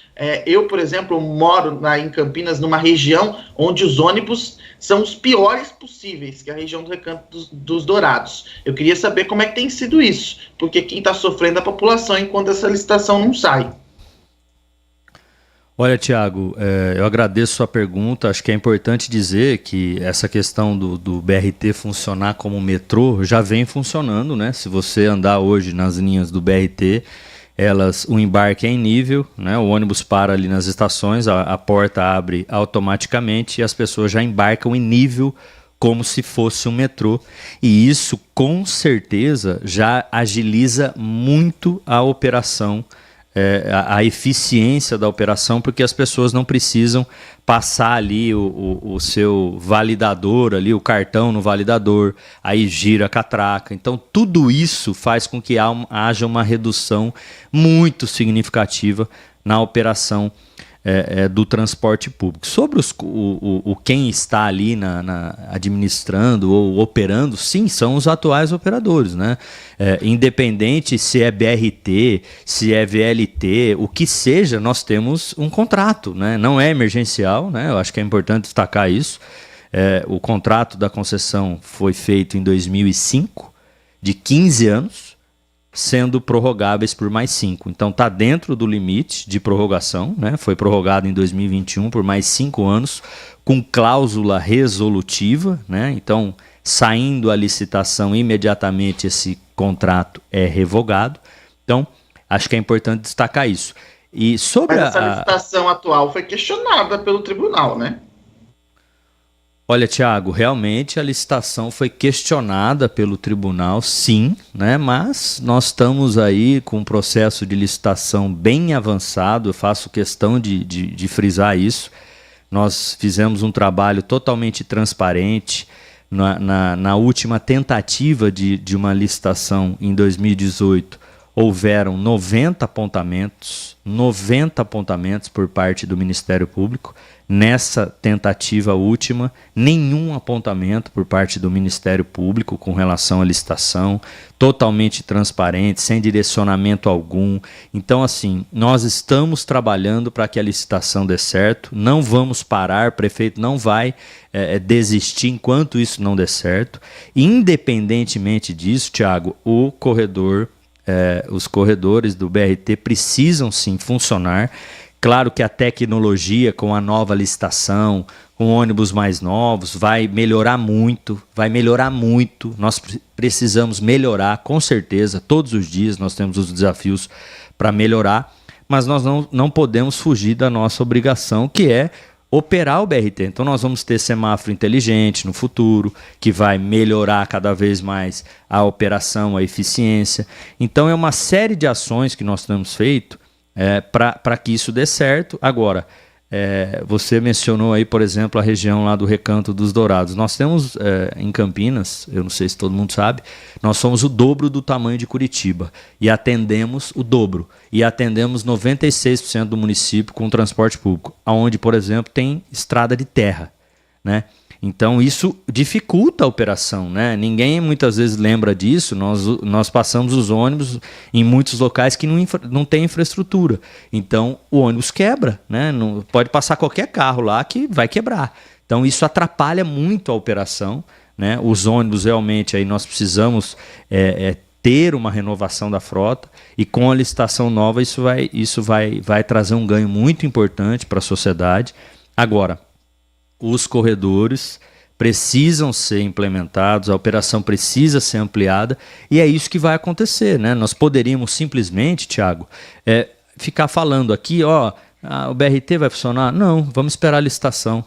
Eu, por exemplo, moro em Campinas, numa região onde os ônibus são os piores possíveis, que é a região do Recanto dos Dourados. Eu queria saber como é que tem sido isso, porque quem está sofrendo é a população enquanto essa licitação não sai. Olha, Tiago, eu agradeço a sua pergunta. Acho que é importante dizer que essa questão do BRT funcionar como metrô já vem funcionando, né? Se você andar hoje nas linhas do BRT, o embarque é em nível, né? O ônibus para ali nas estações, a porta abre automaticamente e as pessoas já embarcam em nível como se fosse um metrô. E isso, com certeza, já agiliza muito a operação, a eficiência da operação, porque as pessoas não precisam passar ali o seu validador, ali, o cartão no validador, aí gira a catraca. Então, tudo isso faz com que haja uma redução muito significativa na operação do transporte público. Sobre quem está ali administrando ou operando, sim, são os atuais operadores, né? Independente se é BRT, se é VLT, o que seja, nós temos um contrato, né? Não é emergencial, né? Eu acho que é importante destacar isso. O contrato da concessão foi feito em 2005, de 15 anos, sendo prorrogáveis por mais 5. Então está dentro do limite de prorrogação, né? Foi prorrogado em 2021 por mais 5 anos, com cláusula resolutiva, né? Então, saindo a licitação, imediatamente esse contrato é revogado. Então, acho que é importante destacar isso. E sobre Mas essa licitação atual foi questionada pelo tribunal, né? Olha, Tiago, realmente a licitação foi questionada pelo tribunal, sim, né? Mas nós estamos aí com um processo de licitação bem avançado, eu faço questão de frisar isso. Nós fizemos um trabalho totalmente transparente. Na última tentativa de uma licitação em 2018, houveram 90 apontamentos por parte do Ministério Público. Nessa tentativa última, nenhum apontamento por parte do Ministério Público com relação à licitação, totalmente transparente, sem direcionamento algum. Então, assim, nós estamos trabalhando para que a licitação dê certo, não vamos parar, o prefeito não vai desistir enquanto isso não der certo. Independentemente disso, Tiago, os corredores do BRT precisam sim funcionar. Claro que a tecnologia, com a nova licitação, com ônibus mais novos, vai melhorar muito. Nós precisamos melhorar, com certeza, todos os dias nós temos os desafios para melhorar, mas nós não podemos fugir da nossa obrigação, que é operar o BRT. Então nós vamos ter semáforo inteligente no futuro, que vai melhorar cada vez mais a operação, a eficiência. Então é uma série de ações que nós temos feito para que isso dê certo. Agora, você mencionou aí, por exemplo, a região lá do Recanto dos Dourados. Nós temos em Campinas, eu não sei se todo mundo sabe, nós somos o dobro do tamanho de Curitiba e atendemos o dobro. E atendemos 96% do município com transporte público, onde, por exemplo, tem estrada de terra, né? Então isso dificulta a operação, né? Ninguém muitas vezes lembra disso. Nós passamos os ônibus em muitos locais que não tem infraestrutura. Então o ônibus quebra, né? Não, pode passar qualquer carro lá que vai quebrar. Então isso atrapalha muito a operação, né? Os ônibus realmente aí nós precisamos ter uma renovação da frota, e com a licitação nova isso vai trazer um ganho muito importante para a sociedade. Agora, os corredores precisam ser implementados, a operação precisa ser ampliada, e é isso que vai acontecer, né? Nós poderíamos simplesmente, Thiago, ficar falando aqui, o BRT vai funcionar? Não, vamos esperar a licitação.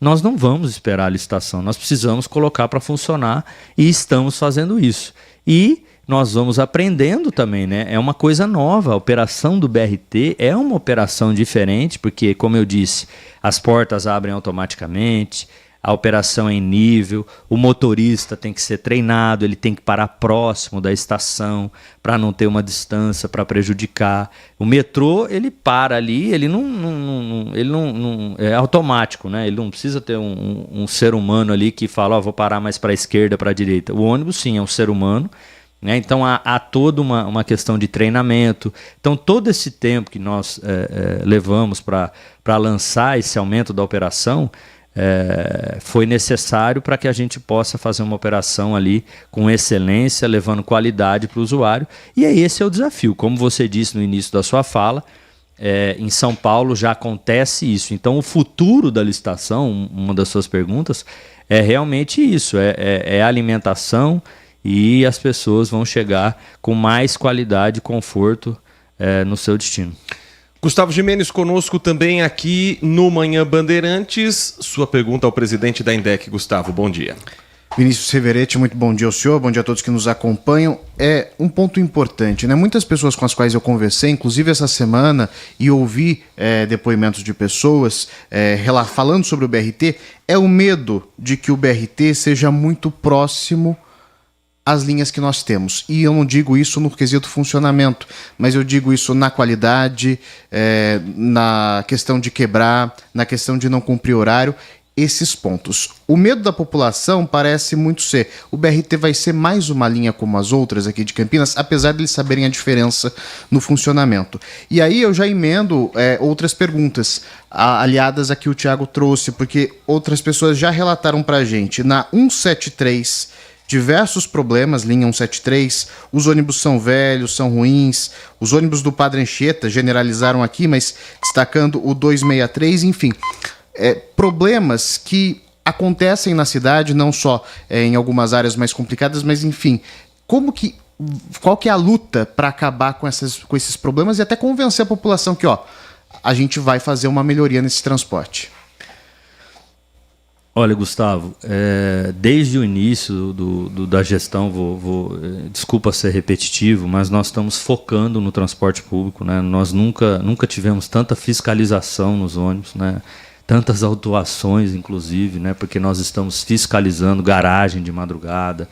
Nós não vamos esperar a licitação, nós precisamos colocar para funcionar, e estamos fazendo isso. E nós vamos aprendendo também, né? É uma coisa nova, a operação do BRT é uma operação diferente, porque, como eu disse, as portas abrem automaticamente, a operação é em nível, o motorista tem que ser treinado, ele tem que parar próximo da estação para não ter uma distância para prejudicar. O metrô, ele para ali, ele não é automático, né? Ele não precisa ter um ser humano ali que fala, vou parar mais para a esquerda, para a direita. O ônibus, sim, é um ser humano, né? Então há toda uma questão de treinamento. Então todo esse tempo que nós levamos para lançar esse aumento da operação foi necessário para que a gente possa fazer uma operação ali com excelência, levando qualidade para o usuário. E esse é o desafio. Como você disse no início da sua fala, em São Paulo já acontece isso. Então o futuro da licitação, uma das suas perguntas, é realmente isso, é a alimentação, e as pessoas vão chegar com mais qualidade e conforto no seu destino. Gustavo Gimenez conosco também aqui no Manhã Bandeirantes. Sua pergunta ao presidente da INDEC, Gustavo, bom dia. Vinícius Severetti, muito bom dia ao senhor, bom dia a todos que nos acompanham. É um ponto importante, né? Muitas pessoas com as quais eu conversei, inclusive essa semana, e ouvi depoimentos de pessoas falando sobre o BRT, é o medo de que o BRT seja muito próximo as linhas que nós temos. E eu não digo isso no quesito funcionamento, mas eu digo isso na qualidade, na questão de quebrar, na questão de não cumprir horário, esses pontos. O medo da população parece muito ser: o BRT vai ser mais uma linha como as outras aqui de Campinas, apesar de eles saberem a diferença no funcionamento. E aí eu já emendo outras perguntas, aliadas a que o Thiago trouxe, porque outras pessoas já relataram pra gente. Na 173, diversos problemas, linha 173, os ônibus são velhos, são ruins, os ônibus do Padre Anchieta generalizaram aqui, mas destacando o 263, enfim, problemas que acontecem na cidade, não só em algumas áreas mais complicadas, mas enfim, qual que é a luta para acabar com esses problemas e até convencer a população que a gente vai fazer uma melhoria nesse transporte? Olha, Gustavo, desde o início da gestão, desculpa ser repetitivo, mas nós estamos focando no transporte público, né? Nós nunca tivemos tanta fiscalização nos ônibus, né? Tantas autuações, inclusive, né? Porque nós estamos fiscalizando garagem de madrugada.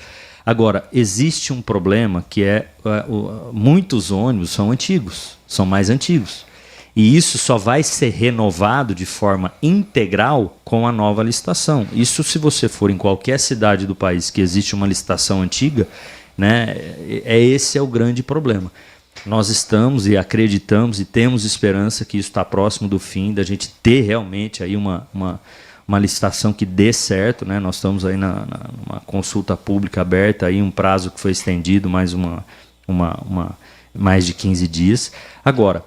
Agora, existe um problema que muitos ônibus são antigos, são mais antigos. E isso só vai ser renovado de forma integral com a nova licitação. Isso se você for em qualquer cidade do país que existe uma licitação antiga, né, esse é o grande problema. Nós estamos e acreditamos e temos esperança que isso está próximo do fim, da gente ter realmente aí uma licitação que dê certo, né? Nós estamos aí numa consulta pública aberta, aí um prazo que foi estendido mais de 15 dias. Agora,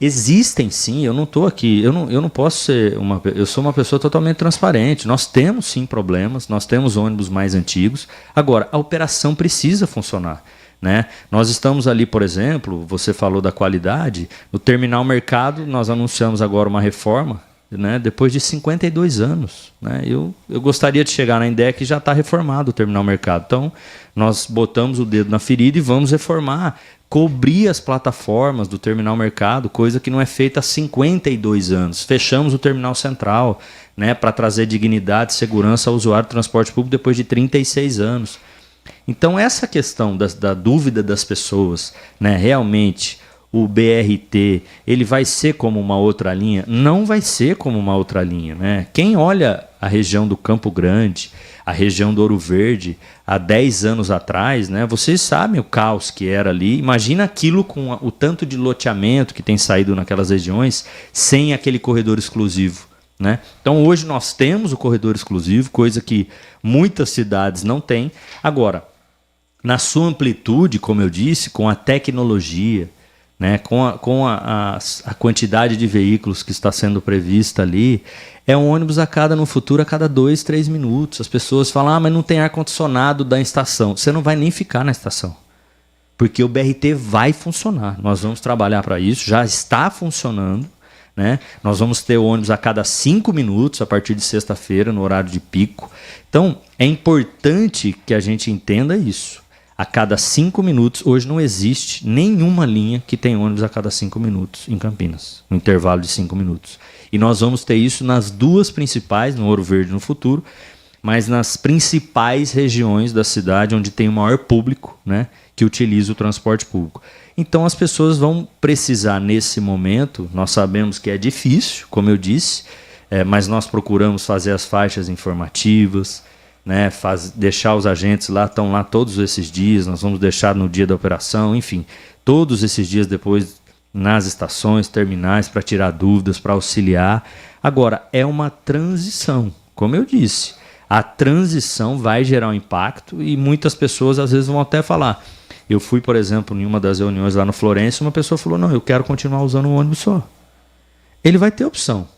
Existem sim, eu não estou aqui, eu não posso ser eu sou uma pessoa totalmente transparente. Nós temos sim problemas, nós temos ônibus mais antigos. Agora, a operação precisa funcionar, né? Nós estamos ali, por exemplo, você falou da qualidade, no Terminal Mercado nós anunciamos agora uma reforma, né, depois de 52 anos. Né? Eu gostaria de chegar na INDEC e já está reformado o Terminal Mercado. Então, nós botamos o dedo na ferida e vamos reformar, cobrir as plataformas do Terminal Mercado, coisa que não é feita há 52 anos. Fechamos o Terminal Central, né, para trazer dignidade e segurança ao usuário do transporte público depois de 36 anos. Então, essa questão da dúvida das pessoas, né, realmente... O BRT, ele vai ser como uma outra linha? Não vai ser como uma outra linha, né? Quem olha a região do Campo Grande, a região do Ouro Verde, há 10 anos atrás, né? Vocês sabem o caos que era ali. Imagina aquilo com o tanto de loteamento que tem saído naquelas regiões sem aquele corredor exclusivo, né? Então hoje nós temos o corredor exclusivo, coisa que muitas cidades não têm. Agora, na sua amplitude, como eu disse, com a tecnologia, né, com a quantidade de veículos que está sendo prevista ali, é um ônibus no futuro a cada 2, 3 minutos. As pessoas falam, mas não tem ar-condicionado da estação. Você não vai nem ficar na estação, porque o BRT vai funcionar. Nós vamos trabalhar para isso, já está funcionando, né? Nós vamos ter ônibus a cada 5 minutos a partir de sexta-feira, no horário de pico. Então, é importante que a gente entenda isso. A cada 5 minutos, hoje não existe nenhuma linha que tem ônibus a cada 5 minutos em Campinas, no intervalo de 5 minutos. E nós vamos ter isso nas duas principais, no Ouro Verde no futuro, mas nas principais regiões da cidade onde tem o maior público, né, que utiliza o transporte público. Então as pessoas vão precisar nesse momento, nós sabemos que é difícil, como eu disse, mas nós procuramos fazer as faixas informativas, né, deixar os agentes lá, estão lá todos esses dias, nós vamos deixar no dia da operação, enfim, todos esses dias depois nas estações, terminais, para tirar dúvidas, para auxiliar. Agora, é uma transição, como eu disse, a transição vai gerar um impacto e muitas pessoas às vezes vão até falar. Eu fui, por exemplo, em uma das reuniões lá no Florença, uma pessoa falou, não, eu quero continuar usando um ônibus só. Ele vai ter opção.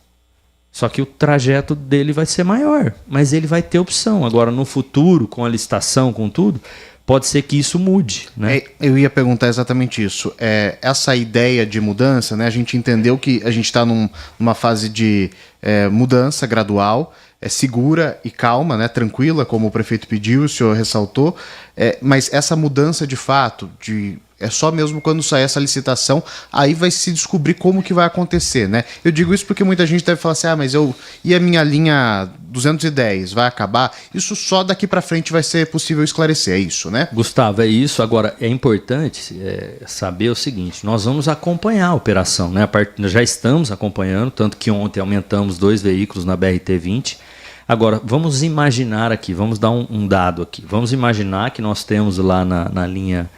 Só que o trajeto dele vai ser maior, mas ele vai ter opção. Agora, no futuro, com a licitação, com tudo, pode ser que isso mude, né? Eu ia perguntar exatamente isso. Essa ideia de mudança, né? A gente entendeu que a gente está numa fase de mudança gradual, segura e calma, né? Tranquila, como o prefeito pediu, o senhor ressaltou. Mas essa mudança de fato, é só mesmo quando sair essa licitação, aí vai se descobrir como que vai acontecer, né? Eu digo isso porque muita gente deve falar assim, mas e a minha linha 210 vai acabar? Isso só daqui para frente vai ser possível esclarecer, é isso, né? Gustavo, é isso. Agora, é importante saber o seguinte, nós vamos acompanhar a operação, né? Já estamos acompanhando, tanto que ontem aumentamos 2 veículos na BRT-20. Agora, vamos imaginar aqui, vamos dar um dado aqui. Vamos imaginar que nós temos lá na linha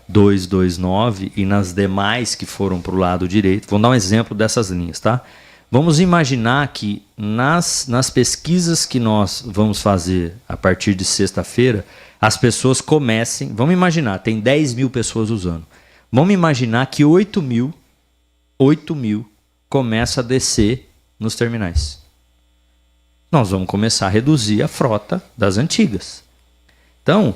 229 e nas demais que foram para o lado direito. Vamos dar um exemplo dessas linhas, tá? Vamos imaginar que nas pesquisas que nós vamos fazer a partir de sexta-feira, as pessoas comecem... Vamos imaginar, tem 10 mil pessoas usando. Vamos imaginar que 8 mil começa a descer nos terminais. Nós vamos começar a reduzir a frota das antigas. Então...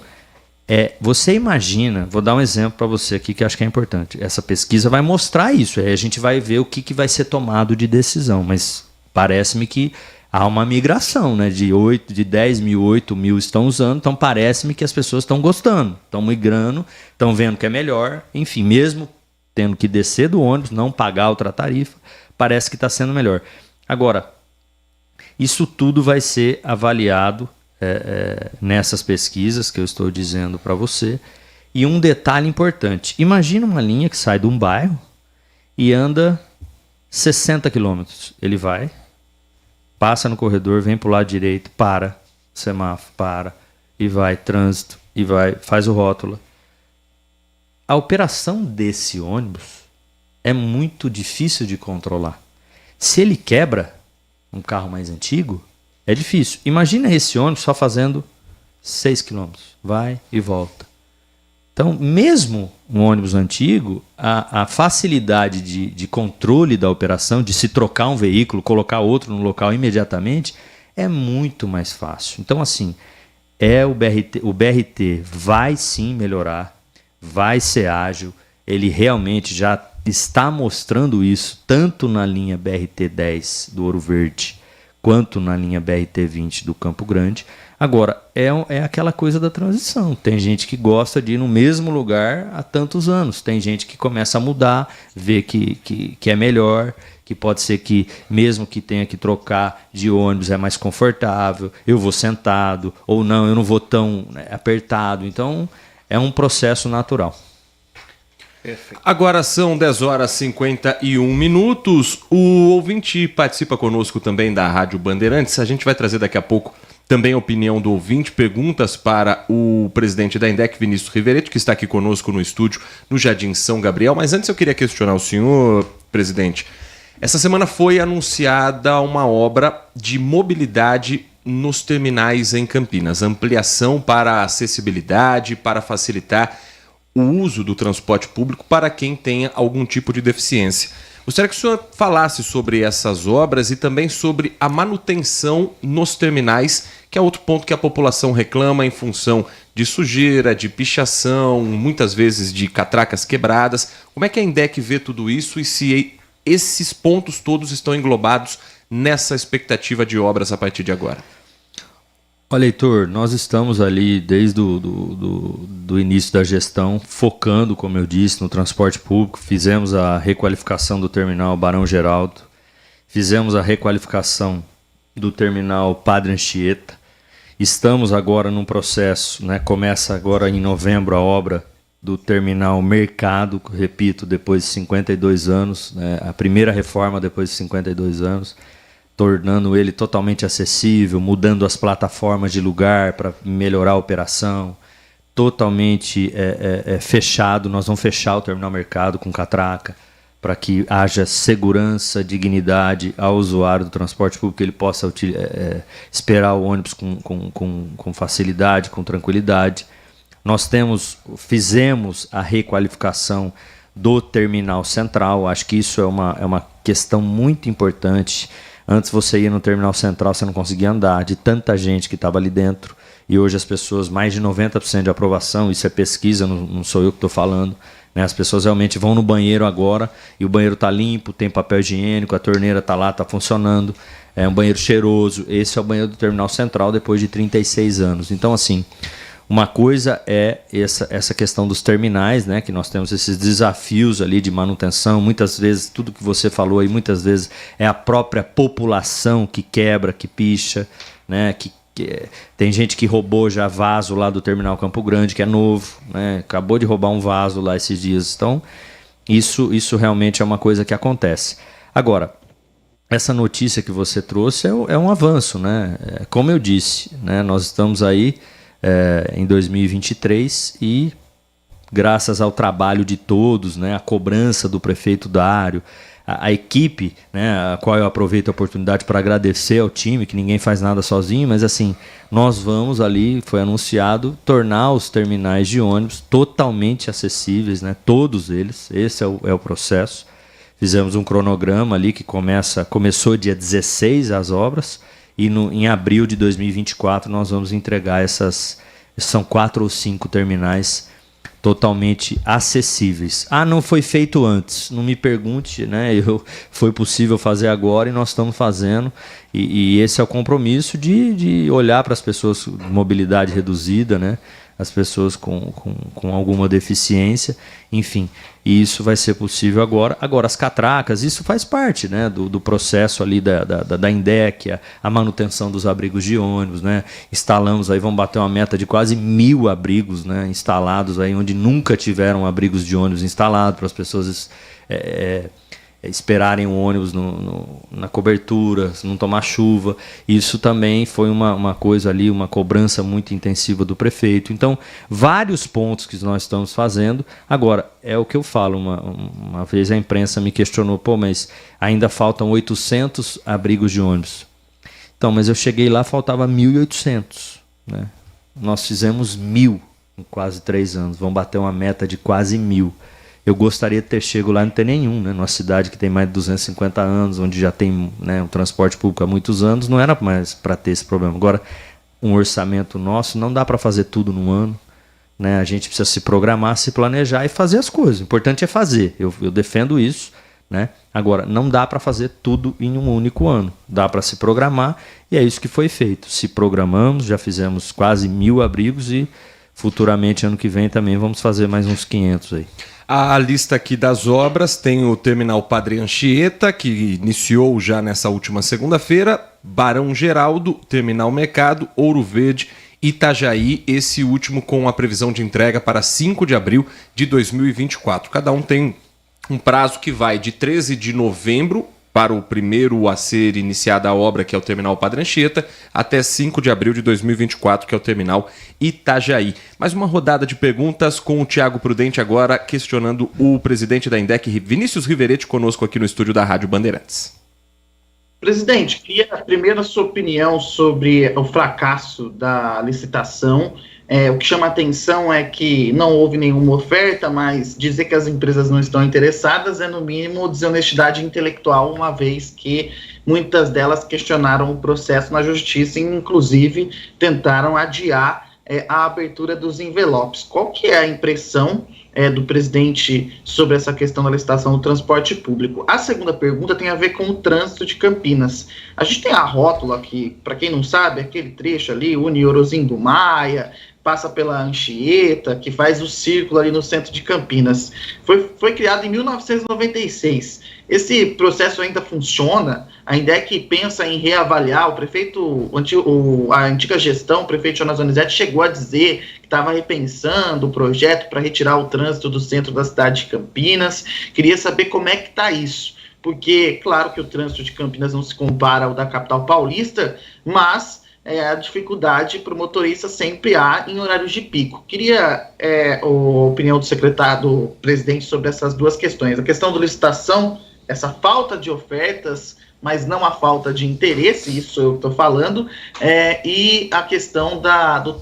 você imagina, vou dar um exemplo para você aqui que acho que é importante. Essa pesquisa vai mostrar isso, aí a gente vai ver o que vai ser tomado de decisão, mas parece-me que há uma migração, né? De 10 mil, 8 mil estão usando, então parece-me que as pessoas estão gostando, estão migrando, estão vendo que é melhor, enfim, mesmo tendo que descer do ônibus, não pagar outra tarifa, parece que está sendo melhor. Agora, isso tudo vai ser avaliado nessas pesquisas que eu estou dizendo para você. E um detalhe importante, imagina uma linha que sai de um bairro e anda 60 quilômetros. Ele vai, passa no corredor, vem para o lado direito, para, semáforo, para, e vai, trânsito, e vai, faz o rótulo. A operação desse ônibus é muito difícil de controlar. Se ele quebra um carro mais antigo, é difícil. Imagina esse ônibus só fazendo 6 km. Vai e volta. Então, mesmo um ônibus antigo, a facilidade de controle da operação, de se trocar um veículo, colocar outro no local imediatamente, é muito mais fácil. Então, assim, o BRT vai sim melhorar, vai ser ágil, ele realmente já está mostrando isso, tanto na linha BRT-10 do Ouro Verde, quanto na linha BRT-20 do Campo Grande. Agora, é aquela coisa da transição. Tem gente que gosta de ir no mesmo lugar há tantos anos. Tem gente que começa a mudar, vê que é melhor, que pode ser que, mesmo que tenha que trocar de ônibus, é mais confortável, eu vou sentado, ou não, eu não vou tão apertado. Então, é um processo natural. Perfeito. Agora são 10h51. O ouvinte participa conosco também da Rádio Bandeirantes. A gente vai trazer daqui a pouco também a opinião do ouvinte, perguntas para o presidente da INDEC, Vinícius Rivereto, que está aqui conosco no estúdio, no Jardim São Gabriel. Mas antes eu queria questionar o senhor, presidente. Essa semana foi anunciada uma obra de mobilidade nos terminais em Campinas. Ampliação para acessibilidade, para facilitar o uso do transporte público para quem tenha algum tipo de deficiência. Gostaria que o senhor falasse sobre essas obras e também sobre a manutenção nos terminais, que é outro ponto que a população reclama em função de sujeira, de pichação, muitas vezes de catracas quebradas. Como é que a INDEC vê tudo isso e se esses pontos todos estão englobados nessa expectativa de obras a partir de agora? Olha, Heitor, nós estamos ali desde do início da gestão, focando, como eu disse, no transporte público. Fizemos a requalificação do terminal Barão Geraldo, fizemos a requalificação do terminal Padre Anchieta. Estamos agora num processo, né, começa agora em novembro a obra do terminal Mercado, repito, depois de 52 anos, né, a primeira reforma depois de 52 anos. Tornando ele totalmente acessível, mudando as plataformas de lugar para melhorar a operação, totalmente fechado. Nós vamos fechar o terminal Mercado com catraca, para que haja segurança, dignidade ao usuário do transporte público, que ele possa esperar o ônibus com facilidade, com tranquilidade. Nós fizemos a requalificação do terminal central. Acho que isso é uma questão muito importante. Antes você ia no terminal central, você não conseguia andar, de tanta gente que estava ali dentro. E hoje as pessoas, mais de 90% de aprovação, isso é pesquisa, não sou eu que estou falando. Né? As pessoas realmente vão no banheiro agora, e o banheiro está limpo, tem papel higiênico, a torneira está lá, está funcionando. É um banheiro cheiroso. Esse é o banheiro do terminal central depois de 36 anos. Então, assim, uma coisa é essa questão dos terminais, né, que nós temos esses desafios ali de manutenção. Muitas vezes, tudo que você falou aí, muitas vezes é a própria população que quebra, que picha, né, tem gente que roubou já vaso lá do terminal Campo Grande, que é novo, né, acabou de roubar um vaso lá esses dias. Então, isso realmente é uma coisa que acontece. Agora, essa notícia que você trouxe é um avanço, né? Como eu disse, né, nós estamos aí em 2023 e graças ao trabalho de todos, né, a cobrança do prefeito Dário, a equipe, né, a qual eu aproveito a oportunidade para agradecer ao time, que ninguém faz nada sozinho, mas assim, nós vamos ali, foi anunciado, tornar os terminais de ônibus totalmente acessíveis, né, todos eles, esse é o processo. Fizemos um cronograma ali que começou dia 16 as obras, e em abril de 2024 nós vamos entregar são 4 ou 5 terminais totalmente acessíveis. Não foi feito antes, não me pergunte, né? Foi possível fazer agora e nós estamos fazendo, e esse é o compromisso de olhar para as pessoas com mobilidade reduzida, né? As pessoas com alguma deficiência, enfim, e isso vai ser possível agora. Agora, as catracas, isso faz parte, né, do processo ali da INDEC, a manutenção dos abrigos de ônibus, né? Instalamos aí, vamos bater uma meta de quase 1.000 abrigos, né, instalados aí, onde nunca tiveram abrigos de ônibus instalados, para as pessoas esperarem o ônibus na cobertura, não tomar chuva. Isso também foi uma coisa ali, uma cobrança muito intensiva do prefeito. Então, vários pontos que nós estamos fazendo. Agora, é o que eu falo, uma vez a imprensa me questionou, mas ainda faltam 800 abrigos de ônibus. Então, mas eu cheguei lá, faltava 1.800, né? Nós fizemos 1.000. em quase 3 anos. Vão bater uma meta de quase 1.000. Eu gostaria de ter chego lá e não ter nenhum, né? Numa cidade que tem mais de 250 anos, onde já tem, né, um transporte público há muitos anos, não era mais para ter esse problema. Agora, um orçamento nosso, não dá para fazer tudo num ano, né? A gente precisa se programar, se planejar e fazer as coisas. O importante é fazer. Eu defendo isso, né? Agora, não dá para fazer tudo em um único ano. Dá para se programar e é isso que foi feito. Se programamos, já fizemos quase 1.000 abrigos e futuramente, ano que vem, também vamos fazer mais uns 500 aí. A lista aqui das obras tem o Terminal Padre Anchieta, que iniciou já nessa última segunda-feira, Barão Geraldo, Terminal Mercado, Ouro Verde, Itajaí, esse último com a previsão de entrega para 5 de abril de 2024. Cada um tem um prazo que vai de 13 de novembro para o primeiro a ser iniciada a obra, que é o Terminal Padre Anchieta, até 5 de abril de 2024, que é o Terminal Itajaí. Mais uma rodada de perguntas com o Thiago Prudente agora, questionando o presidente da INDEC, Vinícius Riveretti, conosco aqui no estúdio da Rádio Bandeirantes. Presidente, queria primeiro a sua opinião sobre o fracasso da licitação. O que chama a atenção é que não houve nenhuma oferta, mas dizer que as empresas não estão interessadas é, no mínimo, desonestidade intelectual, uma vez que muitas delas questionaram o processo na justiça e, inclusive, tentaram adiar a abertura dos envelopes. Qual que é a impressão do presidente sobre essa questão da licitação do transporte público? A segunda pergunta tem a ver com o trânsito de Campinas. A gente tem a rótula que, para quem não sabe, aquele trecho ali, une Orozinho do Maia, passa pela Anchieta, que faz o círculo ali no centro de Campinas. Foi criado em 1996. Esse processo ainda funciona? A INDEC pensa em reavaliar. A antiga gestão, o prefeito Jonas Donizete, chegou a dizer que estava repensando o projeto para retirar o trânsito do centro da cidade de Campinas. Queria saber como é que está isso. Porque, claro que o trânsito de Campinas não se compara ao da capital paulista, mas a dificuldade para o motorista sempre há em horários de pico. Queria a opinião do secretário, do presidente, sobre essas duas questões. A questão da licitação, essa falta de ofertas, mas não a falta de interesse, isso eu estou falando, e a questão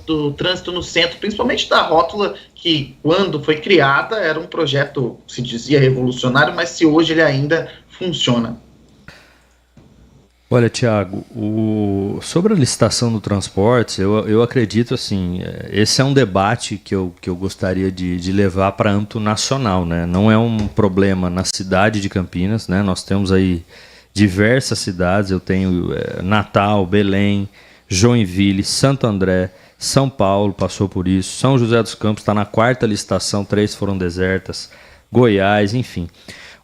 do trânsito no centro, principalmente da rótula, que quando foi criada era um projeto, se dizia revolucionário, mas se hoje ele ainda funciona. Olha, Thiago, sobre a licitação do transporte, eu acredito assim, esse é um debate que eu gostaria de levar para âmbito nacional, né? Não é um problema na cidade de Campinas, né? Nós temos aí diversas cidades, eu tenho Natal, Belém, Joinville, Santo André, São Paulo passou por isso, São José dos Campos está na 4ª licitação, 3 foram desertas, Goiás, enfim.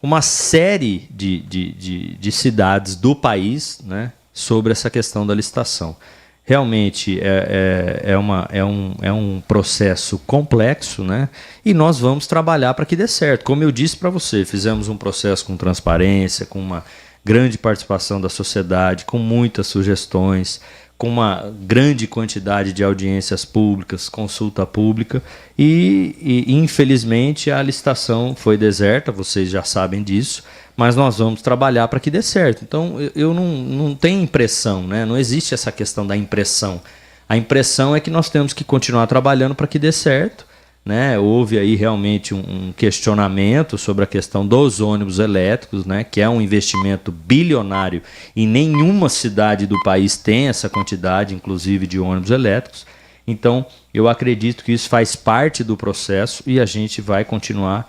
Uma série de cidades do país, né, sobre essa questão da licitação. Realmente é um processo complexo, né, e nós vamos trabalhar para que dê certo. Como eu disse para você, fizemos um processo com transparência, com uma grande participação da sociedade, com muitas sugestões, com uma grande quantidade de audiências públicas, consulta pública, e infelizmente a licitação foi deserta, vocês já sabem disso, mas nós vamos trabalhar para que dê certo. Então eu não tenho impressão, né? Não existe essa questão da impressão. A impressão é que nós temos que continuar trabalhando para que dê certo, né? Houve aí realmente um questionamento sobre a questão dos ônibus elétricos, né? Que é um investimento bilionário e nenhuma cidade do país tem essa quantidade, inclusive, de ônibus elétricos. Então, eu acredito que isso faz parte do processo e a gente vai continuar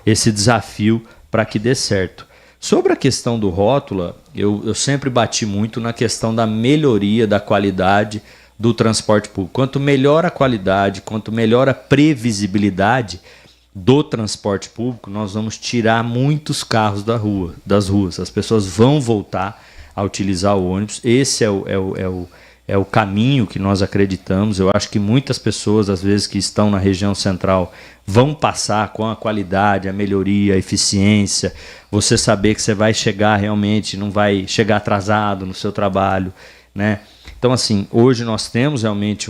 esse desafio para que dê certo. Sobre a questão do rótula, eu sempre bati muito na questão da melhoria da qualidade do transporte público. Quanto melhor a qualidade, quanto melhor a previsibilidade do transporte público, nós vamos tirar muitos carros das ruas. As pessoas vão voltar a utilizar o ônibus. Esse é o caminho que nós acreditamos. Eu acho que muitas pessoas, às vezes, que estão na região central, vão passar com a qualidade, a melhoria, a eficiência. Você saber que você vai chegar realmente, não vai chegar atrasado no seu trabalho, né? Então, assim, hoje nós temos realmente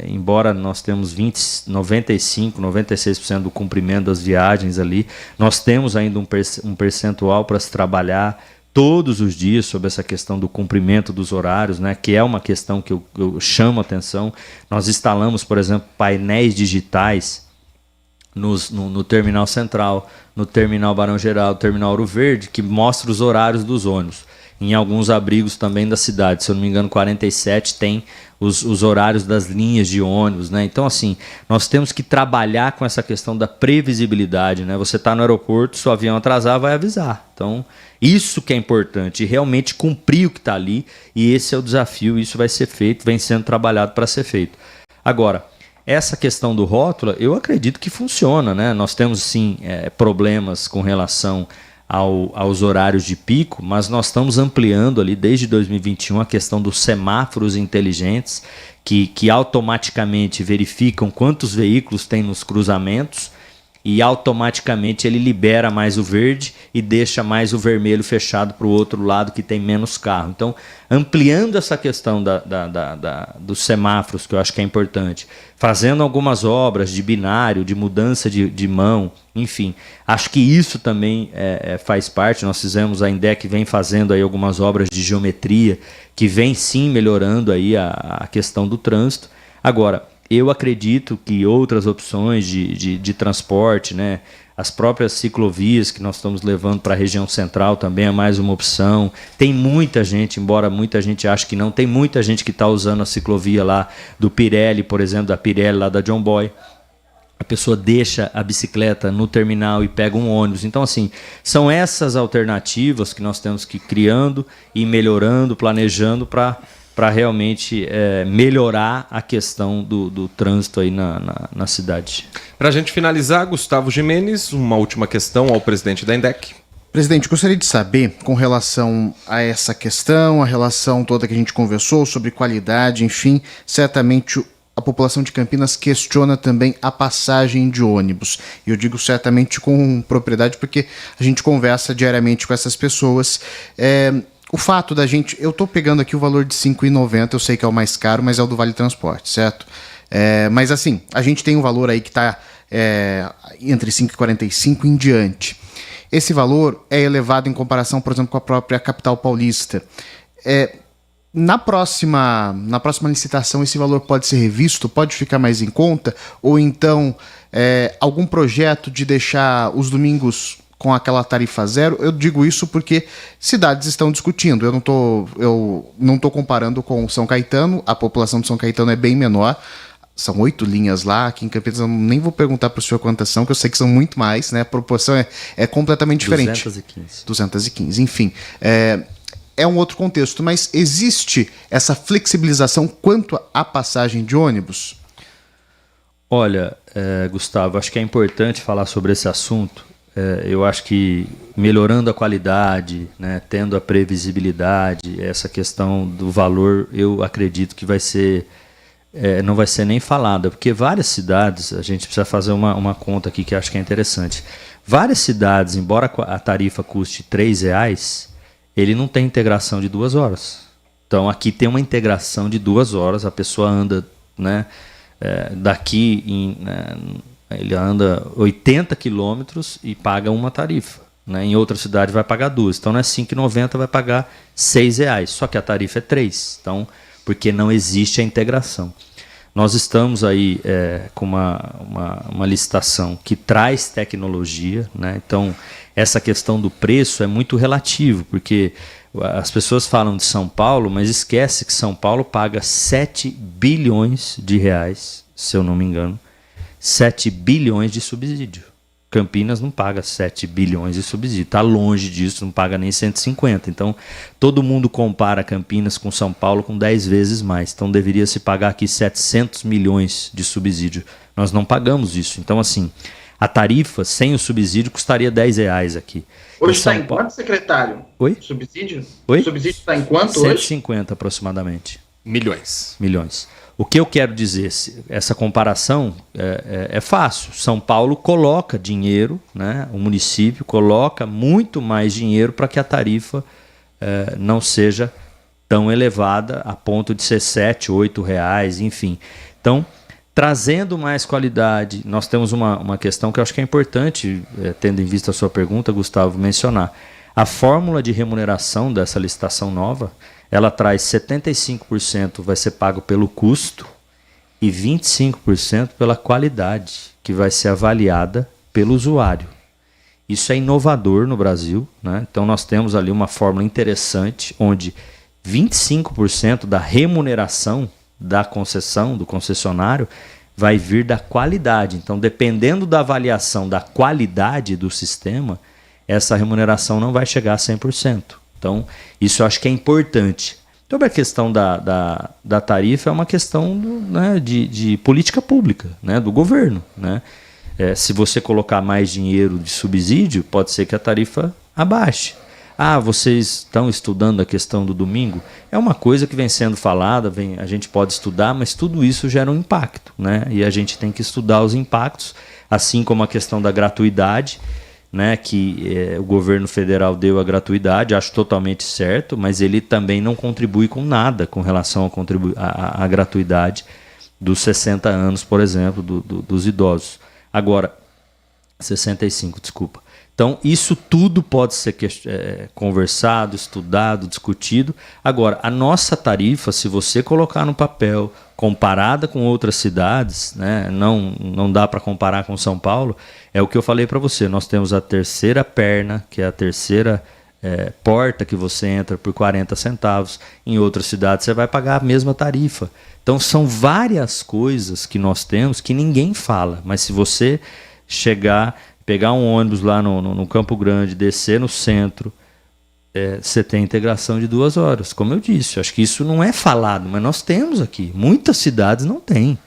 embora nós temos 95%, 96% do cumprimento das viagens ali, nós temos ainda um percentual para se trabalhar todos os dias sobre essa questão do cumprimento dos horários, né, que é uma questão que eu chamo a atenção. Nós instalamos, por exemplo, painéis digitais no Terminal Central, no Terminal Barão Geraldo, no Terminal Ouro Verde, que mostra os horários dos ônibus. Em alguns abrigos também da cidade, se eu não me engano, 47 tem os horários das linhas de ônibus, né? Então, assim, nós temos que trabalhar com essa questão da previsibilidade, né? Você está no aeroporto, se o avião atrasar, vai avisar. Então, isso que é importante, realmente cumprir o que está ali, e esse é o desafio, isso vai ser feito, vem sendo trabalhado para ser feito. Agora, essa questão do rótulo, eu acredito que funciona, né? Nós temos, sim, problemas com relação aos horários de pico, mas nós estamos ampliando ali desde 2021 a questão dos semáforos inteligentes que automaticamente verificam quantos veículos tem nos cruzamentos e automaticamente ele libera mais o verde e deixa mais o vermelho fechado para o outro lado que tem menos carro. Então, ampliando essa questão dos semáforos, que eu acho que é importante, fazendo algumas obras de binário, de mudança de mão, enfim, acho que isso também faz parte. Nós fizemos, a INDEC vem fazendo aí algumas obras de geometria que vem sim melhorando aí a questão do trânsito. Agora, eu acredito que outras opções de transporte, né, as próprias ciclovias que nós estamos levando para a região central também é mais uma opção. Tem muita gente, embora muita gente ache que não, tem muita gente que está usando a ciclovia lá do Pirelli, por exemplo, da Pirelli lá da John Boy. A pessoa deixa a bicicleta no terminal e pega um ônibus. Então, assim, são essas alternativas que nós temos que ir criando e melhorando, planejando para realmente melhorar a questão do trânsito aí na cidade. Para a gente finalizar, Gustavo Gimenez, uma última questão ao presidente da INDEC. Presidente, gostaria de saber, com relação a essa questão, a relação toda que a gente conversou sobre qualidade, enfim, certamente a população de Campinas questiona também a passagem de ônibus. E eu digo certamente com propriedade porque a gente conversa diariamente com essas pessoas. O fato da gente... Eu estou pegando aqui o valor de R$ 5,90, eu sei que é o mais caro, mas é o do Vale Transporte, certo? Mas assim, a gente tem um valor aí que está entre R$ 5,45 em diante. Esse valor é elevado em comparação, por exemplo, com a própria capital paulista. Na próxima licitação, esse valor pode ser revisto, pode ficar mais em conta? Ou então, algum projeto de deixar os domingos com aquela tarifa zero? Eu digo isso porque cidades estão discutindo. Eu não tô comparando com São Caetano, a população de São Caetano é bem menor, são 8 linhas lá, aqui em Campinas eu nem vou perguntar para o senhor quantas são, que eu sei que são muito mais, né? A proporção é completamente diferente. 215, enfim. É um outro contexto, mas existe essa flexibilização quanto à passagem de ônibus? Olha, Gustavo, acho que é importante falar sobre esse assunto. Eu acho que melhorando a qualidade, né, tendo a previsibilidade, essa questão do valor, eu acredito que vai ser, não vai ser nem falada, porque várias cidades, a gente precisa fazer uma conta aqui que acho que é interessante. Várias cidades, embora a tarifa custe R$3, ele não tem integração de 2 horas. Então aqui tem uma integração de 2 horas, a pessoa anda, né, daqui ele anda 80 quilômetros e paga uma tarifa, né? Em outra cidade vai pagar 2. Então não é R$5,90, vai pagar R$6. Só que a tarifa é 3. Então, porque não existe a integração. Nós estamos aí com uma licitação que traz tecnologia, né? Então, essa questão do preço é muito relativo, porque as pessoas falam de São Paulo, mas esquece que São Paulo paga 7 bilhões de reais, se eu não me engano, 7 bilhões de subsídio. Campinas não paga 7 bilhões de subsídio, está longe disso, não paga nem 150. Então, todo mundo compara Campinas com São Paulo com 10 vezes mais. Então, deveria se pagar aqui 700 milhões de subsídio. Nós não pagamos isso. Então, assim, a tarifa sem o subsídio custaria R$10 aqui. Hoje está em quanto, secretário? Oi? Subsídio? Oi? O subsídio está em quanto 150 aproximadamente. Milhões. O que eu quero dizer, essa comparação é fácil. São Paulo coloca dinheiro, né? O município coloca muito mais dinheiro para que a tarifa não seja tão elevada a ponto de ser R$7, R$8, enfim. Então, trazendo mais qualidade, nós temos uma questão que eu acho que é importante, tendo em vista a sua pergunta, Gustavo, mencionar. A fórmula de remuneração dessa licitação nova, ela traz 75% vai ser pago pelo custo e 25% pela qualidade, que vai ser avaliada pelo usuário. Isso é inovador no Brasil, né? Então nós temos ali uma fórmula interessante, onde 25% da remuneração da concessão, do concessionário, vai vir da qualidade. Então, dependendo da avaliação da qualidade do sistema, essa remuneração não vai chegar a 100%. Então, isso eu acho que é importante. Sobre a questão da tarifa, é uma questão né, de política pública, né, do governo. Né? Se você colocar mais dinheiro de subsídio, pode ser que a tarifa abaixe. Ah, vocês estão estudando a questão do domingo? É uma coisa que vem sendo falada, a gente pode estudar, mas tudo isso gera um impacto, né? E a gente tem que estudar os impactos, assim como a questão da gratuidade, né? Que o governo federal deu a gratuidade, acho totalmente certo, mas ele também não contribui com nada com relação à gratuidade dos 60 anos, por exemplo, dos idosos. Agora, 65, desculpa. Então, isso tudo pode ser conversado, estudado, discutido. Agora, a nossa tarifa, se você colocar no papel, comparada com outras cidades, né, não dá para comparar com São Paulo, é o que eu falei para você. Nós temos a terceira perna, que é a terceira porta que você entra por 40 centavos. Em outras cidades, você vai pagar a mesma tarifa. Então, são várias coisas que nós temos que ninguém fala. Mas se você pegar um ônibus lá no Campo Grande, descer no centro, você tem integração de 2 horas. Como eu disse, acho que isso não é falado, mas nós temos aqui. Muitas cidades não têm.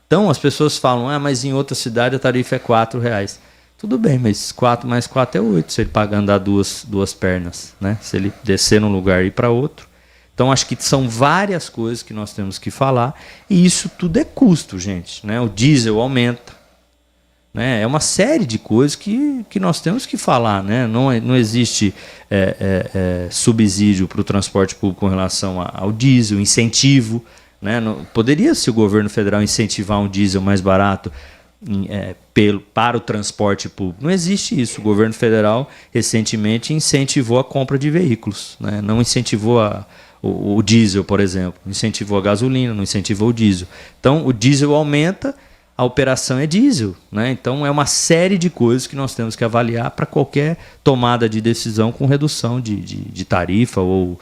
Então as pessoas falam, mas em outra cidade a tarifa é R$4. Tudo bem, mas 4 mais 4 é 8, se ele andar duas pernas, né? Se ele descer num lugar e ir para outro. Então acho que são várias coisas que nós temos que falar, e isso tudo é custo, gente. Né? O diesel aumenta. Né? É uma série de coisas que nós temos que falar. Né? Não existe subsídio para o transporte público com relação ao diesel, incentivo. Né? Poderia, se o governo federal incentivar um diesel mais barato para o transporte público. Não existe isso. O governo federal recentemente incentivou a compra de veículos. Né? Não incentivou o diesel, por exemplo. Incentivou a gasolina, não incentivou o diesel. Então, o diesel aumenta, a operação é diesel, né? Então é uma série de coisas que nós temos que avaliar para qualquer tomada de decisão com redução de tarifa ou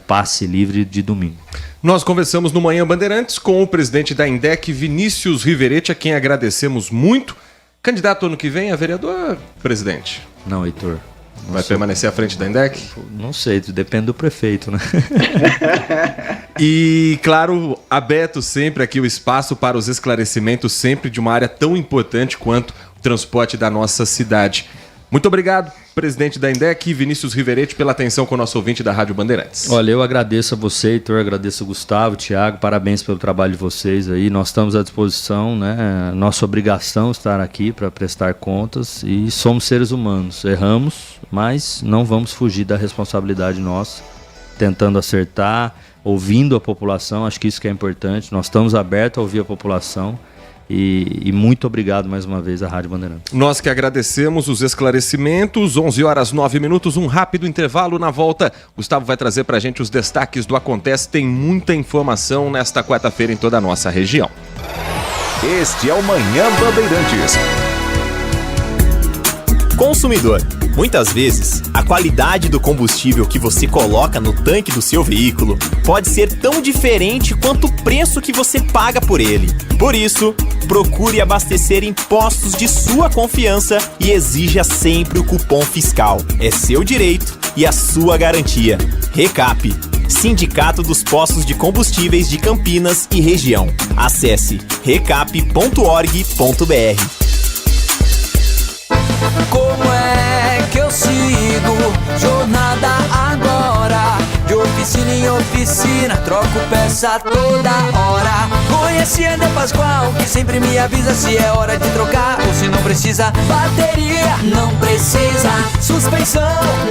passe livre de domingo. Nós conversamos no Manhã Bandeirantes com o presidente da INDEC, Vinícius Riveretti, a quem agradecemos muito. Candidato ano que vem a vereador, presidente? Não, Heitor. Vai permanecer à frente da INDEC? Não sei, depende do prefeito, né? E, claro, aberto sempre aqui o espaço para os esclarecimentos sempre de uma área tão importante quanto o transporte da nossa cidade. Muito obrigado, presidente da INDEC, Vinícius Riveretti, pela atenção com o nosso ouvinte da Rádio Bandeirantes. Olha, eu agradeço a você, Heitor, agradeço o Gustavo, Thiago, parabéns pelo trabalho de vocês aí. Nós estamos à disposição, né? Nossa obrigação estar aqui para prestar contas e somos seres humanos. Erramos, mas não vamos fugir da responsabilidade nossa, tentando acertar, ouvindo a população, acho que isso que é importante. Nós estamos abertos a ouvir a população. E muito obrigado mais uma vez à Rádio Bandeirantes. Nós que agradecemos os esclarecimentos. 11h09, um rápido intervalo. Na volta, Gustavo vai trazer pra gente os destaques do Acontece. Tem muita informação nesta quarta-feira em toda a nossa região. Este é o Manhã Bandeirantes. Consumidor, muitas vezes, a qualidade do combustível que você coloca no tanque do seu veículo pode ser tão diferente quanto o preço que você paga por ele. Por isso, procure abastecer em postos de sua confiança e exija sempre o cupom fiscal. É seu direito e a sua garantia. Recap, Sindicato dos Postos de Combustíveis de Campinas e Região. Acesse recap.org.br. Como é que eu sigo? Jornada agora, de oficina em oficina, troco peça toda hora. Conheci André Pascoal, que sempre me avisa se é hora de trocar ou se não precisa. Bateria, não precisa. Suspensão,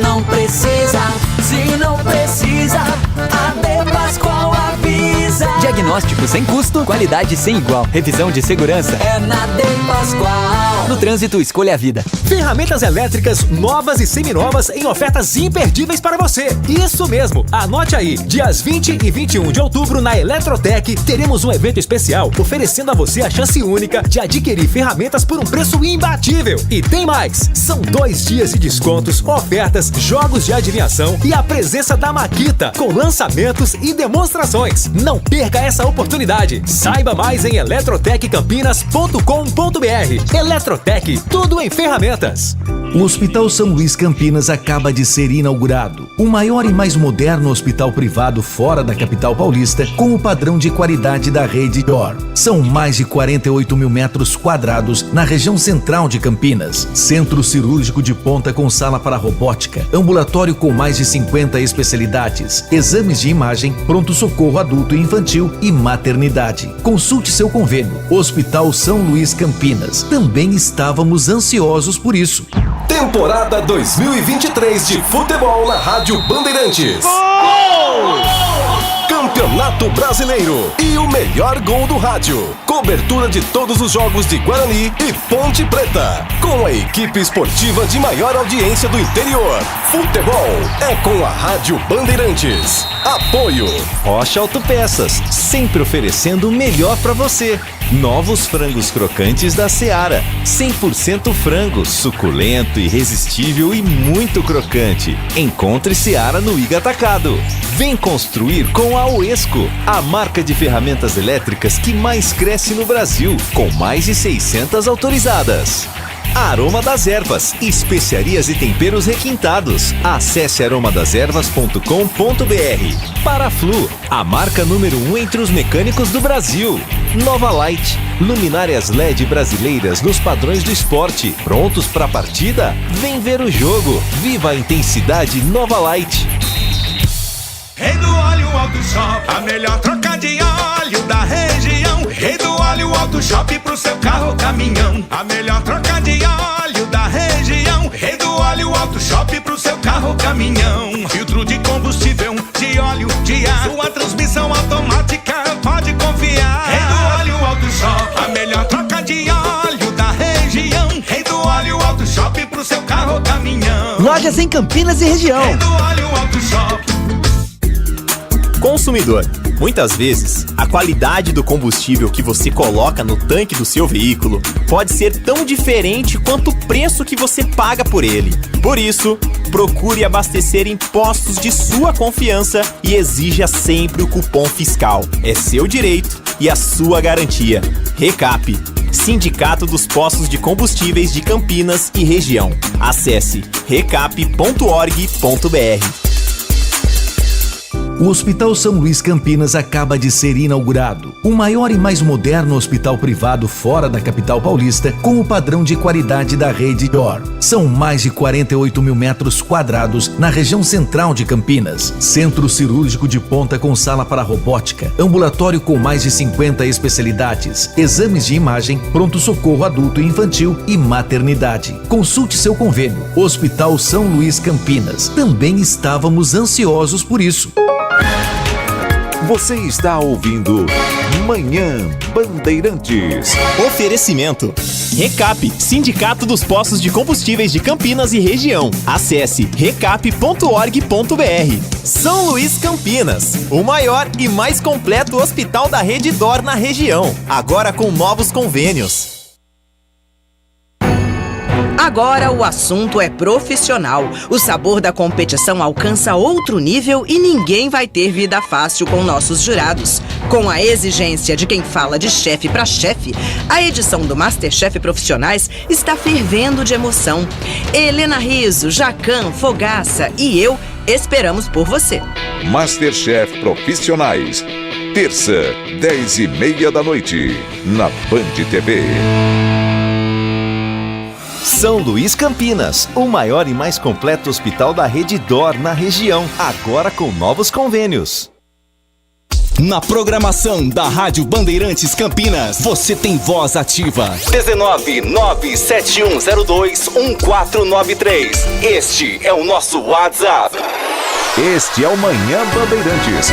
não precisa. Se não precisa, André Pascoal avisa. Diagnóstico sem custo, qualidade sem igual. Revisão de segurança é na De Pascoal. No trânsito, escolha a vida. Ferramentas elétricas novas e seminovas em ofertas imperdíveis para você. Isso mesmo, anote aí. Dias 20 e 21 de outubro na Eletrotec teremos um evento especial oferecendo a você a chance única de adquirir ferramentas por um preço imbatível. E tem mais, são 2 dias de descontos, ofertas, jogos de adivinhação e a presença da Makita com lançamentos e demonstrações. Não perca essa oportunidade. Saiba mais em eletroteccampinas.com.br. Eletrotec, tudo em ferramentas. O Hospital São Luís Campinas acaba de ser inaugurado. O maior e mais moderno hospital privado fora da capital paulista, com o padrão de qualidade da rede DOR. São mais de 48 mil metros quadrados na região central de Campinas. Centro cirúrgico de ponta com sala para robótica, ambulatório com mais de 50 especialidades, exames de imagem, pronto-socorro adulto e infantil e maternidade. Consulte seu convênio. Hospital São Luís Campinas. Também estávamos ansiosos por isso. Temporada 2023 de futebol na Rádio Bandeirantes. Campeonato Brasileiro e o melhor gol do rádio. Cobertura de todos os jogos de Guarani e Ponte Preta. Com a equipe esportiva de maior audiência do interior. Futebol é com a Rádio Bandeirantes. Apoio Rocha Autopeças, sempre oferecendo o melhor para você. Novos frangos crocantes da Seara. 100% frango, suculento, irresistível e muito crocante. Encontre Seara no Iga Atacado. Vem construir com a Oesco, a marca de ferramentas elétricas que mais cresce no Brasil, com mais de 600 autorizadas. Aroma das Ervas, especiarias e temperos requintados. Acesse aromadeservas.com.br. Paraflu, a marca número 1 entre os mecânicos do Brasil. Nova Light, luminárias LED brasileiras nos padrões do esporte. Prontos para a partida? Vem ver o jogo. Viva a intensidade Nova Light. Rei do Óleo Auto Shop, a melhor troca de óleo da região. Rei do Óleo Auto Shop pro seu carro ou caminhão. A melhor troca de óleo da região. Rei do Óleo Auto Shop pro seu carro ou caminhão. Filtro de combustível, de óleo, de ar. Sua transmissão automática, pode confiar. Rei do Óleo Auto Shop, a melhor troca de óleo da região. Rei do Óleo Auto Shop pro seu carro ou caminhão. Lojas em Campinas e região. Rei do Óleo Auto Shop. Consumidor, muitas vezes, a qualidade do combustível que você coloca no tanque do seu veículo pode ser tão diferente quanto o preço que você paga por ele. Por isso, procure abastecer em postos de sua confiança e exija sempre o cupom fiscal. É seu direito e a sua garantia. Recap, Sindicato dos Postos de Combustíveis de Campinas e Região. Acesse recap.org.br. O Hospital São Luís Campinas acaba de ser inaugurado. O maior e mais moderno hospital privado fora da capital paulista, com o padrão de qualidade da rede DOR. São mais de 48 mil metros quadrados na região central de Campinas. Centro cirúrgico de ponta com sala para robótica, ambulatório com mais de 50 especialidades, exames de imagem, pronto-socorro adulto e infantil e maternidade. Consulte seu convênio. Hospital São Luís Campinas. Também estávamos ansiosos por isso. Você está ouvindo Manhã Bandeirantes. Oferecimento Recap, Sindicato dos Postos de Combustíveis de Campinas e Região. Acesse recap.org.br. São Luís Campinas, o maior e mais completo hospital da rede DOR na região, agora com novos convênios. Agora o assunto é profissional. O sabor da competição alcança outro nível e ninguém vai ter vida fácil com nossos jurados. Com a exigência de quem fala de chefe para chefe, a edição do MasterChef Profissionais está fervendo de emoção. Helena Rizzo, Jacan, Fogaça e eu esperamos por você. MasterChef Profissionais, terça, 10h30 da noite, na Band TV. São Luís Campinas, o maior e mais completo hospital da rede DOR na região, agora com novos convênios. Na programação da Rádio Bandeirantes Campinas, você tem voz ativa. 19971021493. Este é o nosso WhatsApp. Este é o Manhã Bandeirantes.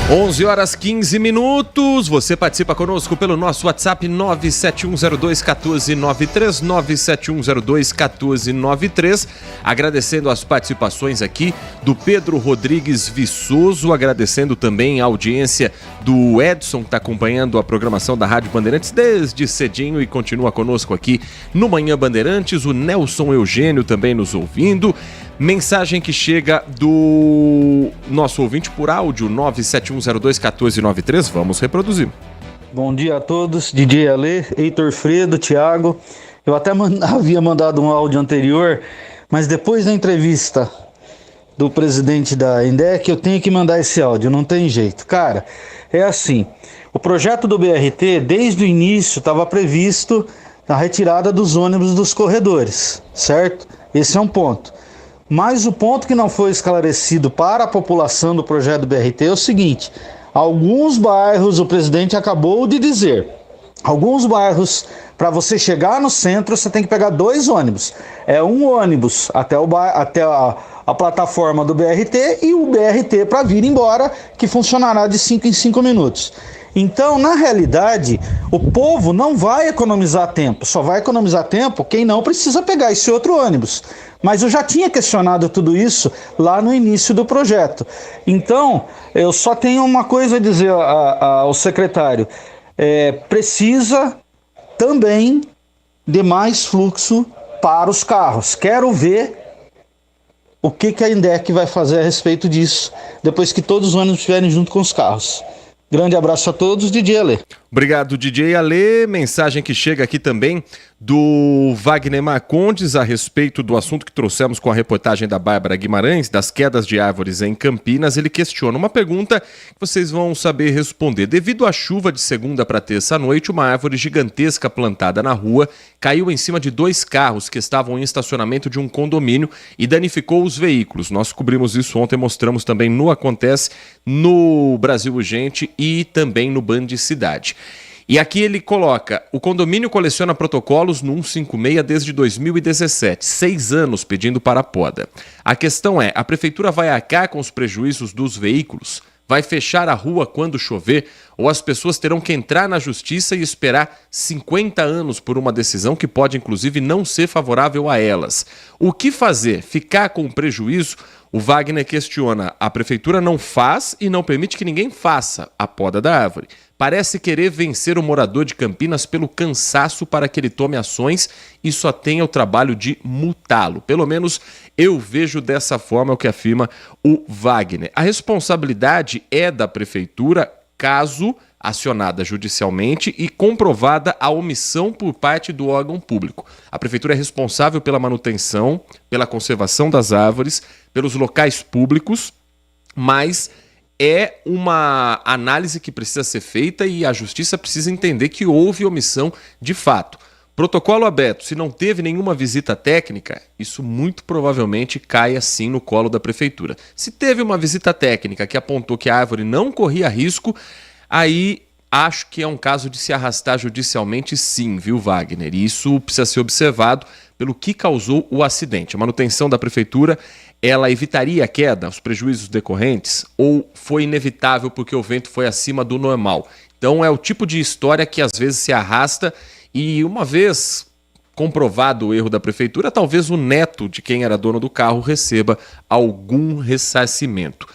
11h15. Você participa conosco pelo nosso WhatsApp 971021493, 971021493. Agradecendo as participações aqui do Pedro Rodrigues Viçoso, agradecendo também a audiência do Edson, que está acompanhando a programação da Rádio Bandeirantes desde cedinho e continua conosco aqui no Manhã Bandeirantes. O Nelson Eugênio também nos ouvindo. Mensagem que chega do nosso ouvinte por áudio, 971021493. Vamos reproduzir. Bom dia a todos, DJ Ale, Heitor Fredo, Thiago. Eu até havia mandado um áudio anterior, mas depois da entrevista do presidente da INDEC, eu tenho que mandar esse áudio, não tem jeito. Cara, é assim, o projeto do BRT, desde o início, estava previsto a retirada dos ônibus dos corredores, certo? Esse é um ponto. Mas o ponto que não foi esclarecido para a população do projeto do BRT é o seguinte: alguns bairros, o presidente acabou de dizer, alguns bairros, para você chegar no centro, você tem que pegar 2 ônibus. É um ônibus até a plataforma do BRT e o BRT para vir embora, que funcionará de 5 em 5 minutos. Então, na realidade, o povo não vai economizar tempo, só vai economizar tempo quem não precisa pegar esse outro ônibus. Mas eu já tinha questionado tudo isso lá no início do projeto. Então, eu só tenho uma coisa a dizer ao secretário. Precisa também de mais fluxo para os carros. Quero ver o que a INDEC vai fazer a respeito disso, depois que todos os ônibus estiverem junto com os carros. Grande abraço a todos, DJ Ale. Obrigado, DJ Ale. Mensagem que chega aqui também do Wagner Marcondes a respeito do assunto que trouxemos com a reportagem da Bárbara Guimarães, das quedas de árvores em Campinas. Ele questiona uma pergunta que vocês vão saber responder. Devido à chuva de segunda para terça à noite, uma árvore gigantesca plantada na rua caiu em cima de 2 carros que estavam em estacionamento de um condomínio e danificou os veículos. Nós cobrimos isso ontem, mostramos também no Acontece, no Brasil Urgente e também no Band Cidade. E aqui ele coloca: o condomínio coleciona protocolos no 156 desde 2017, 6 anos pedindo para a poda. A questão é, a prefeitura vai arcar com os prejuízos dos veículos? Vai fechar a rua quando chover? Ou as pessoas terão que entrar na justiça e esperar 50 anos por uma decisão que pode inclusive não ser favorável a elas? O que fazer? Ficar com prejuízo? O Wagner questiona: a prefeitura não faz e não permite que ninguém faça a poda da árvore. Parece querer vencer o morador de Campinas pelo cansaço para que ele tome ações e só tenha o trabalho de multá-lo. Pelo menos eu vejo dessa forma, é o que afirma o Wagner. A responsabilidade é da prefeitura, caso acionada judicialmente e comprovada a omissão por parte do órgão público. A prefeitura é responsável pela manutenção, pela conservação das árvores, pelos locais públicos, mas é uma análise que precisa ser feita e a justiça precisa entender que houve omissão de fato. Protocolo aberto, se não teve nenhuma visita técnica, isso muito provavelmente cai assim no colo da prefeitura. Se teve uma visita técnica que apontou que a árvore não corria risco, aí acho que é um caso de se arrastar judicialmente, sim, viu, Wagner? E isso precisa ser observado pelo que causou o acidente. A manutenção da prefeitura, ela evitaria a queda, os prejuízos decorrentes, ou foi inevitável porque o vento foi acima do normal? Então é o tipo de história que às vezes se arrasta e uma vez comprovado o erro da prefeitura, talvez o neto de quem era dono do carro receba algum ressarcimento.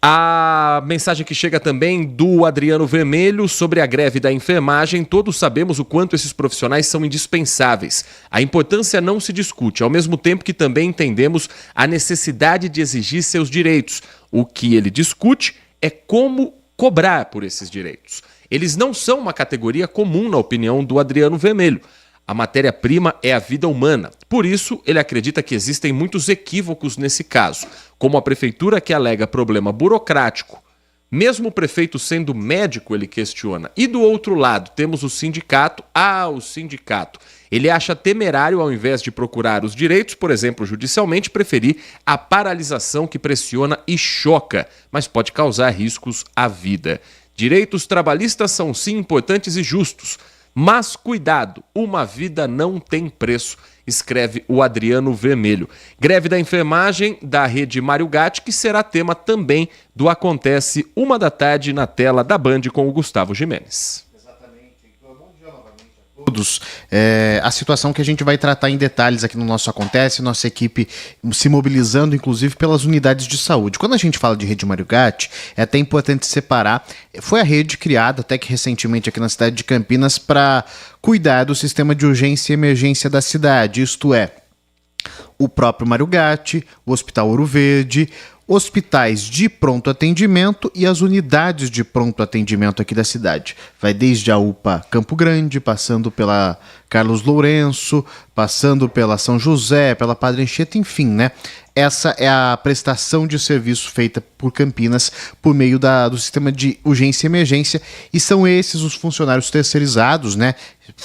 A mensagem que chega também do Adriano Vermelho sobre a greve da enfermagem. Todos sabemos o quanto esses profissionais são indispensáveis. A importância não se discute, ao mesmo tempo que também entendemos a necessidade de exigir seus direitos. O que ele discute é como cobrar por esses direitos. Eles não são uma categoria comum na opinião do Adriano Vermelho. A matéria-prima é a vida humana. Por isso, ele acredita que existem muitos equívocos nesse caso, como a prefeitura que alega problema burocrático. Mesmo o prefeito sendo médico, ele questiona. E do outro lado, temos o sindicato. O sindicato. Ele acha temerário, ao invés de procurar os direitos, por exemplo, judicialmente, preferir a paralisação que pressiona e choca, mas pode causar riscos à vida. Direitos trabalhistas são sim importantes e justos. Mas cuidado, uma vida não tem preço, escreve o Adriano Vermelho. Greve da enfermagem da rede Mário Gatti, que será tema também do Acontece 13h na tela da Band com o Gustavo Gimenez. Todos, a situação que a gente vai tratar em detalhes aqui no nosso Acontece, nossa equipe se mobilizando inclusive pelas unidades de saúde. Quando a gente fala de rede Mário Gatti, é até importante separar, foi a rede criada até que recentemente aqui na cidade de Campinas para cuidar do sistema de urgência e emergência da cidade, isto é, o próprio Mário Gatti, o Hospital Ouro Verde, hospitais de pronto atendimento e as unidades de pronto atendimento aqui da cidade. Vai desde a UPA Campo Grande, passando pela Carlos Lourenço, passando pela São José, pela Padre Anchieta, enfim, né? Essa é a prestação de serviço feita por Campinas por meio do sistema de urgência e emergência, e são esses os funcionários terceirizados, né,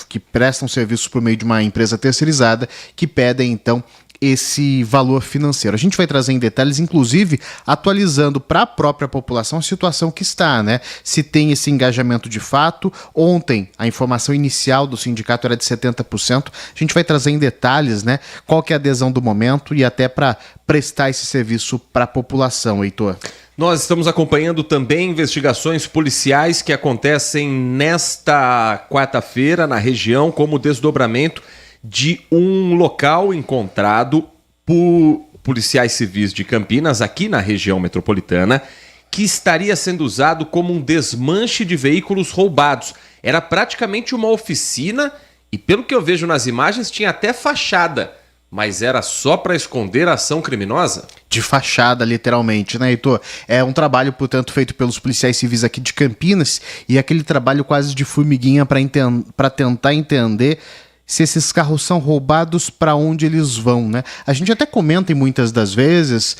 que prestam serviço por meio de uma empresa terceirizada, que pedem então esse valor financeiro. A gente vai trazer em detalhes, inclusive atualizando para a própria população a situação que está, né? Se tem esse engajamento de fato. Ontem a informação inicial do sindicato era de 70%. A gente vai trazer em detalhes, né, qual que é a adesão do momento e até para prestar esse serviço para a população, Heitor. Nós estamos acompanhando também investigações policiais que acontecem nesta quarta-feira na região, como o desdobramento de um local encontrado por policiais civis de Campinas, aqui na região metropolitana, que estaria sendo usado como um desmanche de veículos roubados. Era praticamente uma oficina e, pelo que eu vejo nas imagens, tinha até fachada. Mas era só para esconder a ação criminosa? De fachada, literalmente, né, Heitor? É um trabalho, portanto, feito pelos policiais civis aqui de Campinas, e aquele trabalho quase de formiguinha para tentar entender se esses carros são roubados, para onde eles vão, né? A gente até comenta em muitas das vezes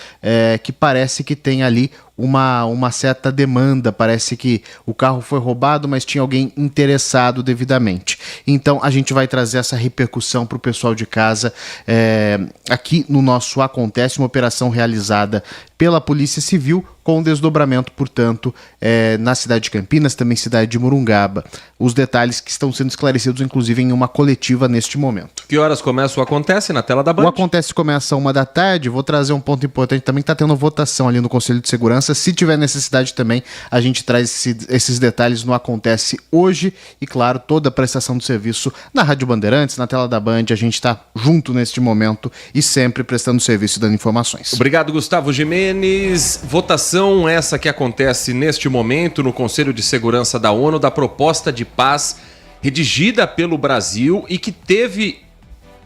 que parece que tem ali uma certa demanda, parece que o carro foi roubado, mas tinha alguém interessado devidamente. Então a gente vai trazer essa repercussão para o pessoal de casa aqui no nosso Acontece, uma operação realizada pela Polícia Civil com desdobramento, portanto, na cidade de Campinas, também cidade de Morungaba. Os detalhes que estão sendo esclarecidos, inclusive, em uma coletiva neste momento. Que horas começa o Acontece na tela da Band? O Acontece começa às 13h. Vou trazer um ponto importante também, está tendo votação ali no Conselho de Segurança. Se tiver necessidade também, a gente traz esses detalhes no Acontece hoje. E, claro, toda a prestação de serviço na Rádio Bandeirantes, na tela da Band. A gente está junto neste momento e sempre prestando serviço e dando informações. Obrigado, Gustavo Gimenez. Votação essa que acontece neste momento no Conselho de Segurança da ONU, da proposta de paz redigida pelo Brasil e que teve,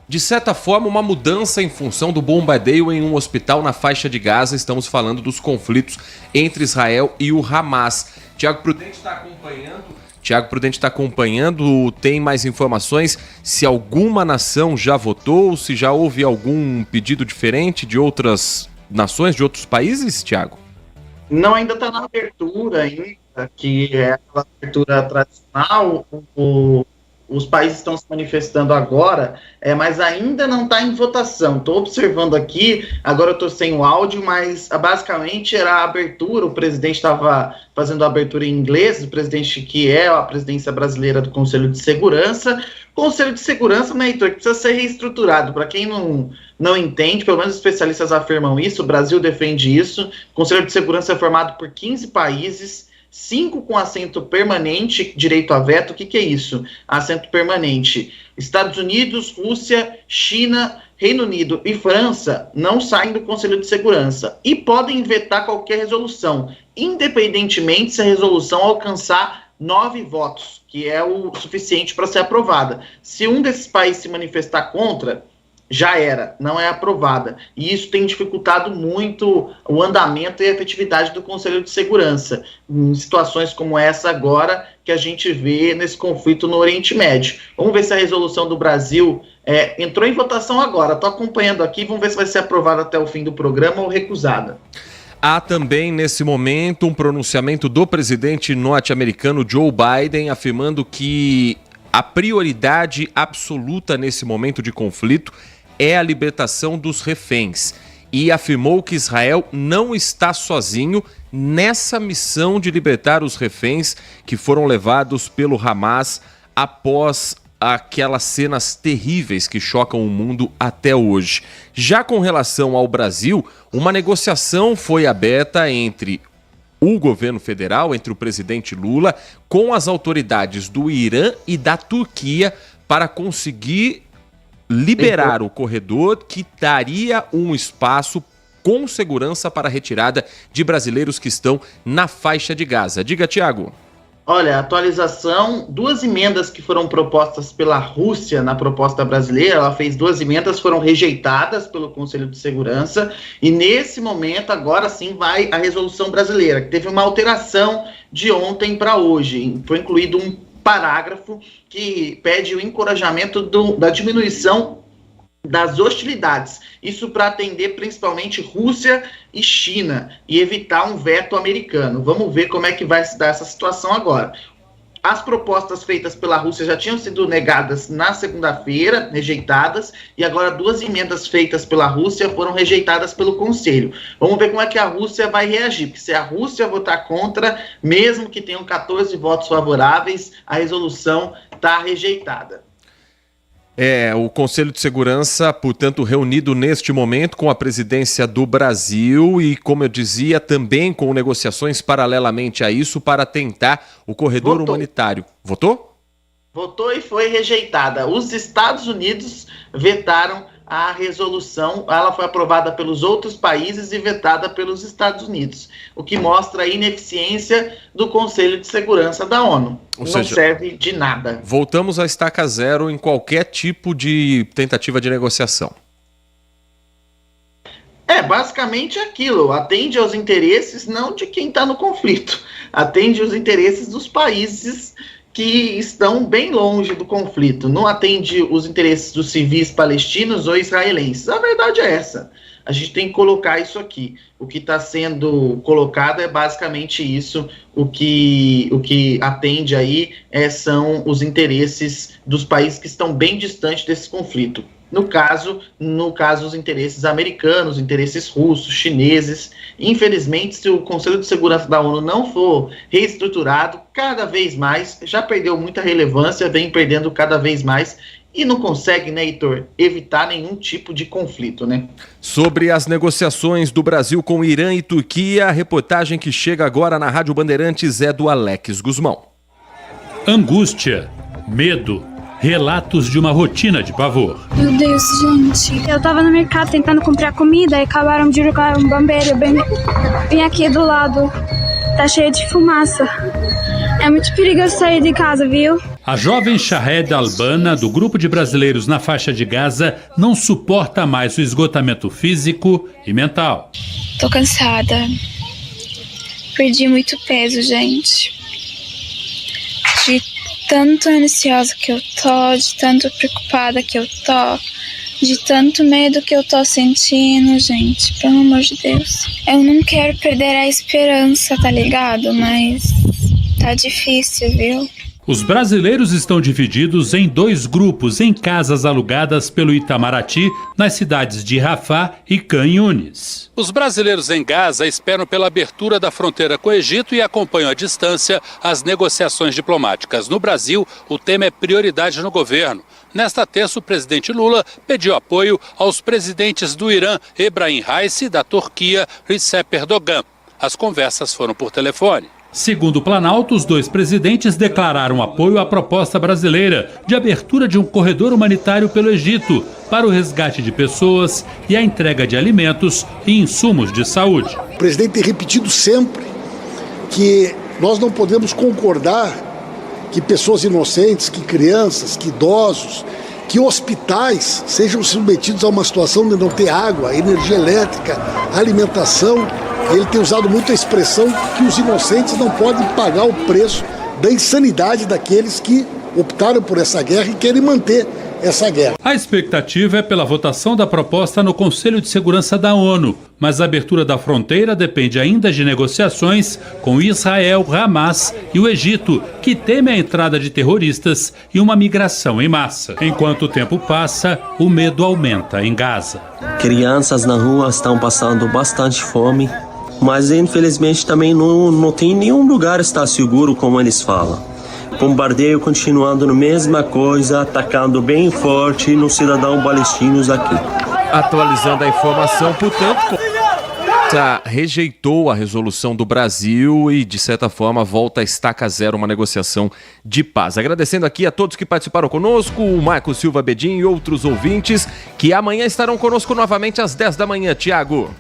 de certa forma, uma mudança em função do bombardeio em um hospital na faixa de Gaza. Estamos falando dos conflitos entre Israel e o Hamas. Tiago Prudente está acompanhando. Tem mais informações? Se alguma nação já votou, se já houve algum pedido diferente de outras nações, de outros países, Tiago? Não, ainda está na abertura, ainda, que é aquela abertura tradicional. Os países estão se manifestando agora, mas ainda não está em votação. Estou observando aqui, agora eu estou sem o áudio, mas basicamente era a abertura, o presidente estava fazendo a abertura em inglês, o presidente que é a presidência brasileira do Conselho de Segurança. Conselho de Segurança, né, Heitor, que precisa ser reestruturado. Para quem não entende, pelo menos os especialistas afirmam isso, o Brasil defende isso. O Conselho de Segurança é formado por 15 países, 5 com assento permanente, direito a veto. O que é isso? Assento permanente. Estados Unidos, Rússia, China, Reino Unido e França não saem do Conselho de Segurança e podem vetar qualquer resolução, independentemente se a resolução alcançar 9 votos, que é o suficiente para ser aprovada. Se um desses países se manifestar contra, já era, não é aprovada. E isso tem dificultado muito o andamento e a efetividade do Conselho de Segurança, em situações como essa agora que a gente vê nesse conflito no Oriente Médio. Vamos ver se a resolução do Brasil entrou em votação agora. Estou acompanhando aqui, vamos ver se vai ser aprovada até o fim do programa ou recusada. Há também, nesse momento, um pronunciamento do presidente norte-americano Joe Biden afirmando que a prioridade absoluta nesse momento de conflito é a libertação dos reféns e afirmou que Israel não está sozinho nessa missão de libertar os reféns que foram levados pelo Hamas após aquelas cenas terríveis que chocam o mundo até hoje. Já com relação ao Brasil, uma negociação foi aberta entre o governo federal, entre o presidente Lula, com as autoridades do Irã e da Turquia para conseguir liberar o corredor que daria um espaço com segurança para a retirada de brasileiros que estão na faixa de Gaza. Diga, Tiago. Olha, atualização, 2 emendas que foram propostas pela Rússia na proposta brasileira, ela fez 2 emendas, foram rejeitadas pelo Conselho de Segurança, e nesse momento, agora sim, vai a resolução brasileira, que teve uma alteração de ontem para hoje. Foi incluído um parágrafo que pede o encorajamento da diminuição das hostilidades, isso para atender principalmente Rússia e China e evitar um veto americano. Vamos ver como é que vai se dar essa situação agora. As propostas feitas pela Rússia já tinham sido negadas na segunda-feira, rejeitadas, e agora 2 emendas feitas pela Rússia foram rejeitadas pelo Conselho. Vamos ver como é que a Rússia vai reagir, porque se a Rússia votar contra, mesmo que tenham 14 votos favoráveis, a resolução está rejeitada. O Conselho de Segurança, portanto, reunido neste momento com a presidência do Brasil e, como eu dizia, também com negociações paralelamente a isso para tentar o corredor humanitário. Votou? Votou e foi rejeitada. Os Estados Unidos vetaram a resolução, ela foi aprovada pelos outros países e vetada pelos Estados Unidos, o que mostra a ineficiência do Conselho de Segurança da ONU. Não serve de nada. Voltamos à estaca zero em qualquer tipo de tentativa de negociação. Basicamente aquilo, atende aos interesses não de quem está no conflito, atende aos interesses dos países que estão bem longe do conflito, não atende os interesses dos civis palestinos ou israelenses. A verdade é essa. A gente tem que colocar isso aqui. O que está sendo colocado é basicamente isso. O que atende aí são os interesses dos países que estão bem distantes desse conflito. No caso, os interesses americanos, interesses russos, chineses. Infelizmente, se o Conselho de Segurança da ONU não for reestruturado, cada vez mais, já perdeu muita relevância, vem perdendo cada vez mais, e não consegue, né, Heitor, evitar nenhum tipo de conflito, né? Sobre as negociações do Brasil com Irã e Turquia, a reportagem que chega agora na Rádio Bandeirantes é do Alex Guzmão. Angústia, medo, relatos de uma rotina de pavor. Meu Deus, gente. Eu tava no mercado tentando comprar comida e acabaram de jogar um bombeiro bem aqui do lado. Tá cheio de fumaça. É muito perigoso sair de casa, viu? A jovem Shahed Albana, do grupo de brasileiros na faixa de Gaza, não suporta mais o esgotamento físico e mental. Tô cansada. Perdi muito peso, gente. De tanto ansiosa que eu tô, de tanto preocupada que eu tô, de tanto medo que eu tô sentindo, gente, pelo amor de Deus. Eu não quero perder a esperança, tá ligado? Mas tá difícil, viu? Os brasileiros estão divididos em 2 grupos em casas alugadas pelo Itamaraty, nas cidades de Rafah e Khan Yunis. Os brasileiros em Gaza esperam pela abertura da fronteira com o Egito e acompanham à distância as negociações diplomáticas. No Brasil, o tema é prioridade no governo. Nesta terça, o presidente Lula pediu apoio aos presidentes do Irã, Ebrahim Raisi, e da Turquia, Recep Erdogan. As conversas foram por telefone. Segundo o Planalto, os 2 presidentes declararam apoio à proposta brasileira de abertura de um corredor humanitário pelo Egito para o resgate de pessoas e a entrega de alimentos e insumos de saúde. O presidente tem repetido sempre que nós não podemos concordar que pessoas inocentes, que crianças, que idosos, que hospitais sejam submetidos a uma situação de não ter água, energia elétrica, alimentação. Ele tem usado muito a expressão que os inocentes não podem pagar o preço da insanidade daqueles que optaram por essa guerra e querem manter essa guerra. A expectativa é pela votação da proposta no Conselho de Segurança da ONU, mas a abertura da fronteira depende ainda de negociações com Israel, Hamas e o Egito, que teme a entrada de terroristas e uma migração em massa. Enquanto o tempo passa, o medo aumenta em Gaza. Crianças na rua estão passando bastante fome, mas infelizmente também não tem nenhum lugar que está seguro, como eles falam. Bombardeio continuando na mesma coisa, atacando bem forte no cidadão palestinos aqui. Atualizando a informação, portanto, rejeitou a resolução do Brasil e, de certa forma, volta a estaca zero uma negociação de paz. Agradecendo aqui a todos que participaram conosco, o Marco Silva Bedin e outros ouvintes, que amanhã estarão conosco novamente às 10 da manhã. Tiago.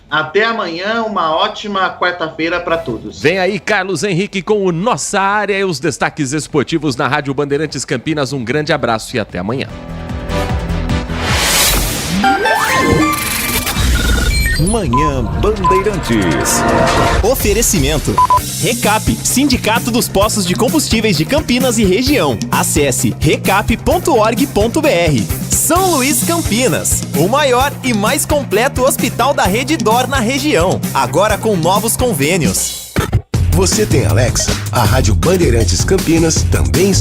Até amanhã, uma ótima quarta-feira para todos. Vem aí Carlos Henrique com o Nossa Área e os destaques esportivos na Rádio Bandeirantes Campinas. Um grande abraço e até amanhã. Manhã Bandeirantes. Oferecimento. Recap, Sindicato dos Postos de Combustíveis de Campinas e Região. Acesse recap.org.br. São Luís Campinas, o maior e mais completo hospital da Rede D'Or na região, agora com novos convênios. Você tem Alexa? A Rádio Bandeirantes Campinas também está